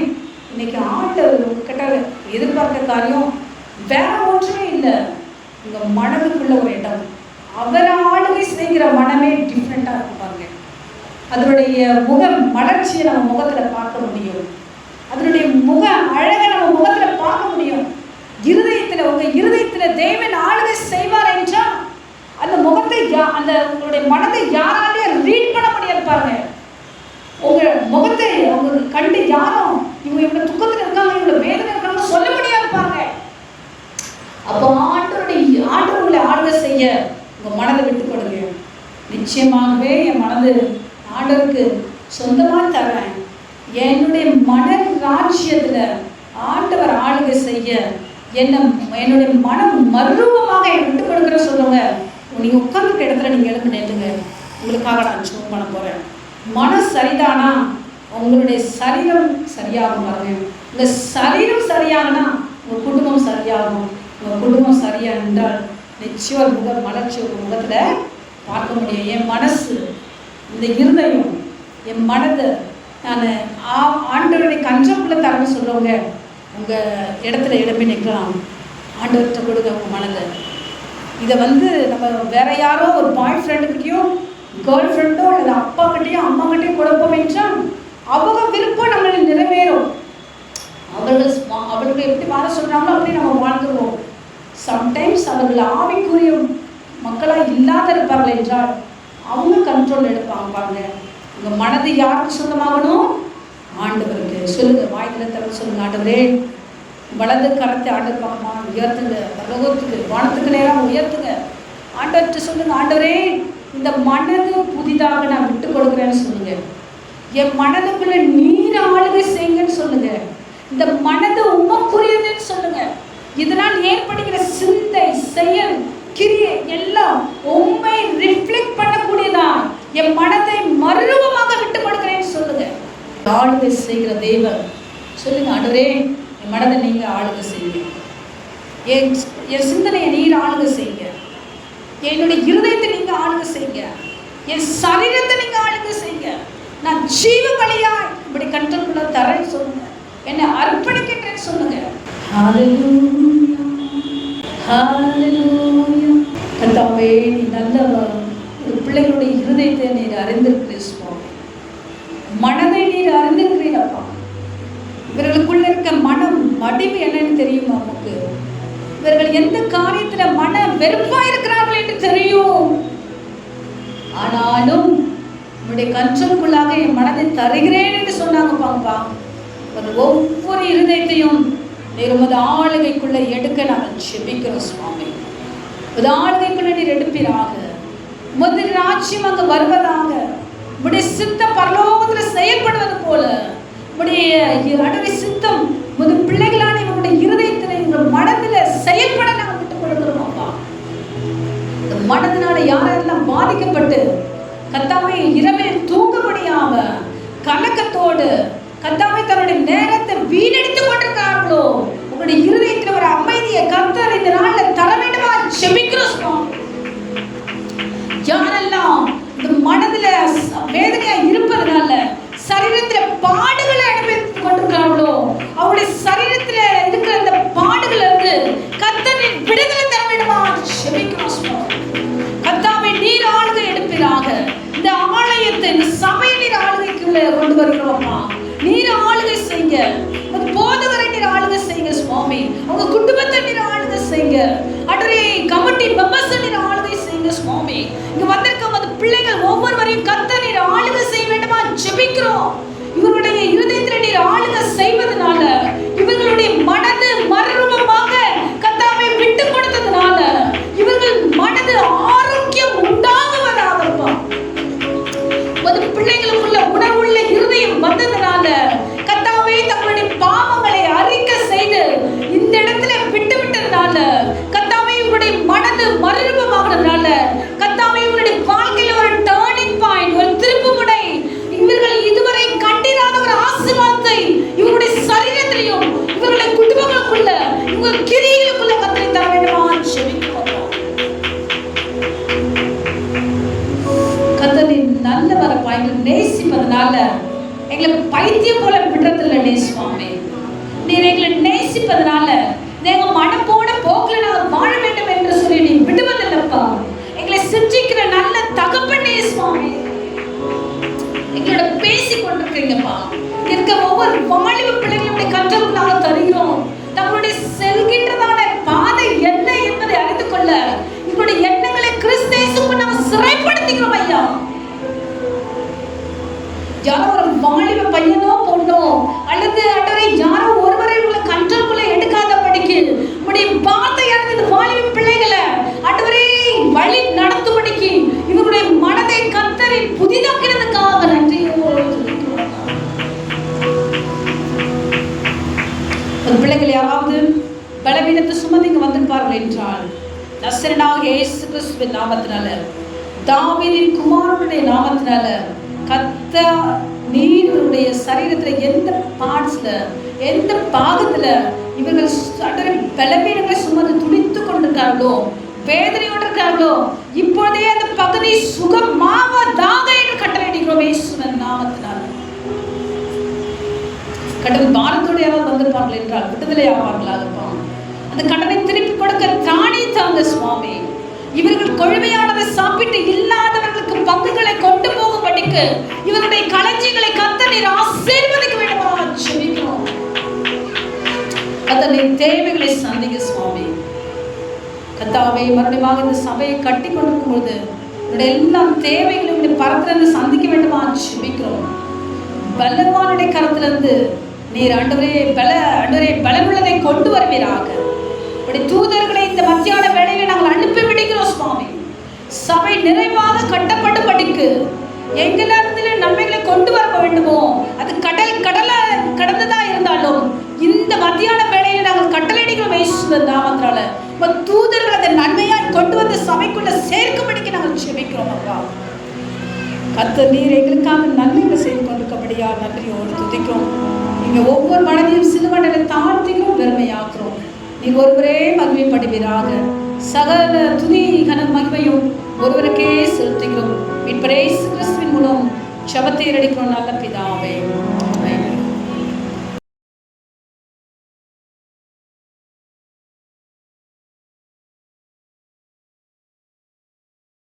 இன்னைக்கு ஆண்டவர் உங்ககிட்ட எதிர்பார்க்க காரியம் வேற ஒன்றுமே இல்லை. உங்கள் மனதுக்குள்ள ஒரு இடம், அவரை ஆளுகை செய்கிற மனமே டிஃப்ரெண்ட்டாக இருக்கும் பாருங்க. அதனுடைய முக மலர்ச்சியை நம்ம முகத்தில் பார்க்க முடியும். அதனுடைய முக அழகை நம்ம முகத்தில் பார்க்க முடியும். இருதயத்தில் உங்கள் இருதயத்தில் தேவன் ஆளுகை செய்வார் என்றால் அந்த முகத்தை அந்த உங்களுடைய மனதை யாராலையும் ரீட் பண்ண முடியாது பாருங்க. உங்கள் முகத்தை அவங்க கண்டு யாரும் இவங்க துக்கத்தில் இருக்காங்க, இவங்க வேதனை இருக்காங்க சொல்ல முடியாது பாருங்க. அப்போ ஆண்டவர்களை ஆளுகை செய்ய உங்கள் மனதை விட்டு கொடுங்க. நிச்சயமாகவே என் மனது ஆண்டவருக்கு சொந்தமாக தரேன். என்னுடைய மன ராஜ்யத்தில் ஆண்டவர் ஆளுகை செய்ய என்னுடைய மனம் மறுரூபமாக விட்டு கொடுக்குற சொல்லுங்க. நீங்கள் உட்கார்ந்துருக்க இடத்துல நீங்கள் எழுந்து நேற்றுங்க, உங்களுக்காக நான் ஜெபம் பண்ண போகிறேன். மனம் சரிதானா உங்களுடைய சரீரம் சரியாகும் பாருங்க. உங்கள் சரீரம் சரியாகனா உங்கள் குடும்பம் சரியாகும். உங்கள் குடும்பம் சரியா என்றால் நிச்சயம் முக மலர்ச்சி ஒரு முகத்தில் பார்க்க முடியும். என் மனசு, இந்த இருதயம், என் மனதை நான் ஆண்டவருடைய கஞ்சக்குள்ளே தரேன்னு சொல்லுவாங்க. உங்கள் இடத்துல இடமே நிற்கலாம். ஆண்டவர்கிட்ட கொடுங்க உங்கள் மனதை. இதை நம்ம வேற யாரோ ஒரு பாய் ஃப்ரெண்டுக்கிட்டையும் கேர்ள் ஃப்ரெண்டோ அல்லது அப்பா கிட்டேயும் அம்மா கிட்டேயும் கொடுப்போம் என்றால் அவங்க விருப்பம் நம்மளை நிறைவேறும். அவர்கள் எப்படி வாழ சொல்கிறாங்களோ அப்படி நம்ம வாழ்ந்துருவோம். சம்டைம்ஸ் அவர்கள் ஆவிக்குரிய மக்களாக இல்லாத இருப்பார்கள் என்றால் அவங்க கண்ட்ரோல் எடுப்பாங்க பாருங்க. உங்கள் மனது யாருக்கு சொந்தமாகணும்? ஆண்டவருக்கு சொல்லுங்க. வாய்க்கில் தர சொல்லுங்க, ஆண்டவரே வலது கரத்தை ஆண்டவர் பக்கமாக உயர்த்துங்க, பரலோகத்துக்கு வானத்துக்கு நேரம் உயர்த்துங்க. ஆண்டவர்கிட்ட சொல்லுங்க, ஆண்டவரே இந்த மனது புதிதாக நான் விட்டு கொடுக்குறேன்னு சொல்லுங்க. என் மனதுக்குள்ள நீர் ஆளுகை செய்யுங்கன்னு சொல்லுங்க. இந்த மனது உமக்குரியதுன்னு சொல்லுங்க. இதனால் ஏற்படுகிற சிந்தை, செயல், கிரியை எல்லாம் உண்மை ரிஃப்ளெக்ட் பண்ணக்கூடியதா என் மனதை மறுரூபமாக விட்டு கொடுக்கிறேன்னு சொல்லுங்க. ஆளுகை செய்கிற தேவன் சொல்லுங்க, ஆண்டவரே என் மனதை நீங்க ஆளுகை செய்யுங்க, என் சிந்தனையை நீர் ஆளுகை செய்யுங்க, என்னுடைய இருதயத்தை நீங்க ஆளுகை செய்யுங்க, என் சரீரத்தை நீங்க ஆளுகை செய்யுங்க. நான் ஜீவ பலியா இப்படி கண்ட்ரோல்குள்ள தரேன்னு சொல்லுங்க, என்னை அர்ப்பணிக்கின்றேன்னு சொல்லுங்க. ஹல்லேலூயா, ஹல்லேலூயா. கர்த்தாவே, நீ நல்ல ஒரு பிள்ளைகளுடைய இருதயத்தை நீர் அறிந்திருக்கிறீர் சுவாமி, மனதை நீர் அறிந்திருக்கிறீரப்பா. இவர்களுக்குள்ள இருக்க மனம் மடிவு என்னன்னு தெரியுமா நமக்கு? இவர்கள் எந்த காரியத்துல மன வெறுப்பா இருக்கிறார்கள் என்று தெரியும். ஆனாலும் உன்னுடைய கண்ட்ரோலுக்குள்ளாக என் மனதை தருகிறேன் என்று சொன்னாங்க பாப்பா. ஒவ்வொரு இருதயத்தையும் நீர் உமது ஆளுகைக்குள்ள எடுக்க நாங்கள் செபிக்கிறோம் சுவாமி. உமது ஆளுகைக்குள்ள நீர் எடுப்பீராக. உமது ராஜ்யம் அங்கு வருவதாக. உம்முடைய சித்தம் பரலோகத்தில் செயல்படுவது போல உம்முடைய அடவை சித்தம் உமது பிள்ளைகளான இவருடைய இருதயத்தில் எங்கள் மனதில் செயல்பட நாங்கள் விட்டுக் கொடுக்கிறோம் அப்பா. இந்த மனதினால யாரெல்லாம் பாதிக்கப்பட்டு கர்த்தாவே இரவில் தூங்க முடியாம கலக்கத்தோடு கர்த்தாவே தன்னுடைய நேரத்தை வீணடித்துக் கொண்டிருக்கார்களோ, உங்களுடைய இருதயத்தில் ஒரு அமைதியை கர்த்தர் இந்த நாளில் தர வேண்டுமா ஜெபிக்கிறோம். யாரெல்லாம் இந்த மனதில் வேதனையா இருப்பதனால சரீரத்தில் பாடுகளை அனுபவித்துக் கொண்டிருக்கிறார்களோ, அவருடைய சரீரத்தில் இருக்கிற அந்த பாடுகள் இருந்து கர்த்தரின் விடுதலை தர வேண்டுமா ஜெபிக்கிறோம். கர்த்தாவே நீர் ஆளுகை எடுப்பீராக. இந்த ஆலயத்தை இந்த சபையை நீர் ஆளுகைக்குள்ள கொண்டு வருகிறோம்மா. நீர் ஆளுகை செய்யுங்க. போதகரை நீர் ஆளுகை செய்யுங்க சுவாமி. உங்க குடும்பத்தை நீர் ஆளுகை செய்யுங்க. அடரே கமிட்டி மெம்பர்ஸ் நீர் ஆளுகை செய்யுங்க சுவாமி. இங்க வந்திருக்க அந்த பிள்ளைகள் ஒவ்வொருவரையும் கர்த்தர் நீர் ஆளுகை செய்ய வேண்டுமா ஜெபிக்கிறோம். இவருடைய இருதயத்தில் நீர் ஆளுகை செய்வதனால இவர்களுடைய மனது மறுரூபமாக கர்த்தாவை விட்டு கொடுத்ததுனால இவர்கள் மனது ஆரோக்கியம் உண்டாகுவதாகப்பா. ஒரு பிள்ளைகளுக்குள்ள உணர்வுள்ள இருதயம் வந்ததுனால கர்த்தாவே தங்களுடைய பாவங்களை அறிக்கை செய்து இந்த இடத்துல விட்டு விட்டதுனால கர்த்தாவே இவருடைய மனது மறுரூபமாகிறதுனால கர்த்தாவே இவருடைய வாழ்க்கையில் ஒரு டர்னிங் பாயிண்ட், ஒரு திருப்புமுனை, இவர்கள் இதுவரை கண்டிராத ஒரு ஆசீர்வாதத்தை இவருடைய சரீரத்திலையும் இவருடைய குடும்பங்களுக்குள்ள இவங்க கிரியைகளுக்குள்ள கர்த்தரை தர வேண்டுமா ஜெபிக்கிறோம். கர்த்தர் நல்லவரப்பா, எங்களை நேசிப்பதனால எங்களை பைத்தியம் போல விடுறதில்லை நேசுவாமே. நீர் எங்களை நேசிப்பதனால எங்க மனப்போட போக்கில் நாங்கள் வாழ வேண்டும் என்று சொல்லி நீ விடுவதில்லப்பா. எங்களை சிற்றிக்கிற நல்ல தகப்பன் நேசுவாமே. எங்களோட பேசி கொண்டிருக்கீங்கப்பா. இருக்க ஒவ்வொரு வாலிப பிள்ளைகளுடைய கண்ட்ரோல் நாங்கள் தருகிறோம். தங்களுடைய செல்கின்றதான பாதை என்ன என்பதை அறிந்து கொள்ள எங்களுடைய எண்ணங்களை கிறிஸ்தேசுக்கு நாங்கள் சிறைப்படுத்திக்கிறோம் ஐயா. யாரோ ஒரு வாலிப பையனோ பொண்ணோ அல்லது அட்டரை யாரோ ஒருவரை உள்ள கண்ட்ரோல்குள்ள எடுக்காதபடிக்கு உங்களுடைய வார்த்தையானது இந்த வாலிப பிள்ளைகளை அட்டவரை வழி நடத்தும்படிக்கு இவருடைய மனதை கர்த்தரின் புதிதாக்கிறதுக்காக நன்றி. ஒரு பிள்ளைகள் யாராவது பலவீனத்தை சுமந்து இங்க வந்திருப்பார்கள் என்றால் நசரேயனாகிய இயேசு கிறிஸ்துவின் நாமத்தினால, தாவீதின் குமாரனுடைய நாமத்தினால கர்த்தர் நீருடைய சரீரத்தில் எந்த பார்ட்ஸ்ல எந்த பாகத்துல இவர்கள் பலவீனங்களை சுமந்து துடித்து கொண்டிருக்கார்களோ, வேதனையோடு இருக்கார்களோ, இப்போதே அந்த பகுதி சுகமாவதாக என்று கட்டளையிடுகிறோம் இயேசுவின் நாமத்தினால. கடவுள் பாரத்தோடு யாராவது வந்திருப்பார்கள் என்றால் விடுதலை ஆவார்களாகப்பா. அந்த கடனை திருப்பி கொடுக்க திராணி தாங்க சுவாமி. இவர்கள் கொழுமையானதை சாப்பிட்டு இல்லாதவர்களுக்கு பங்குகளை கொண்டு போகும்படிக்கு இவருடைய களஞ்சியங்களை கர்த்தர் நீர் ஆசீர்வதிக்க வேண்டுமா ஜெபிக்கிறோம். கர்த்தர் நீர் தேவைகளை சந்திக்க சுவாமி. கர்த்தாவே மறுபடியும் இந்த சபையை கட்டி கொண்டிருக்கும் பொழுது உங்களுடைய எல்லா தேவைகளையும் பரத்திலிருந்து சந்திக்க வேண்டுமா ஜெபிக்கிறோம். பலவானுடைய கரத்திலிருந்து நீர் ஆண்டவரே பலனுள்ளதை கொண்டு வருவீராக. இப்படி தூதர்களை இந்த மத்தியான வேளையில நாங்கள் அனுப்பி விடுகிறோம் சுவாமி. சபை நிறைவாக கட்டப்பட்டபடிக்கு எங்களிடத்தில் நன்மைகளை கொண்டு வர வேண்டுமோ, அது கடலை கடந்ததா இருந்தாலும் இந்த மத்தியான வேளையில நாங்கள் கட்டளையிடுகிறோம் இயேசுவின் நாமத்தினால. தூதர்கள் அதை நன்மையாய் கொண்டு வந்து சபைக்குள்ள சேர்க்கும்படிக்கு நாங்கள் ஜெபிக்கிறோம் அப்பா. கர்த்தர் நீர் எங்களுக்காக நன்மைகளை செய்து கொண்டிருக்கபடியா நன்றியோடு துதிக்கிறோம். நீங்க ஒவ்வொரு மனதையும் சிலுவண்டலை தாழ்த்திக்கிறோம், பெருமையாக்குறோம். நீங்க ஒருவரே மகிமைப்படுவீராக. சகல துதி கன மகிமையும் ஒருவருக்கே செலுத்துகிறோம். மீட்பர் இயேசு கிறிஸ்துவின் மூலம் ஜெபத்தை ஏறெடுக்கிறோம் நல்ல பிதாவே.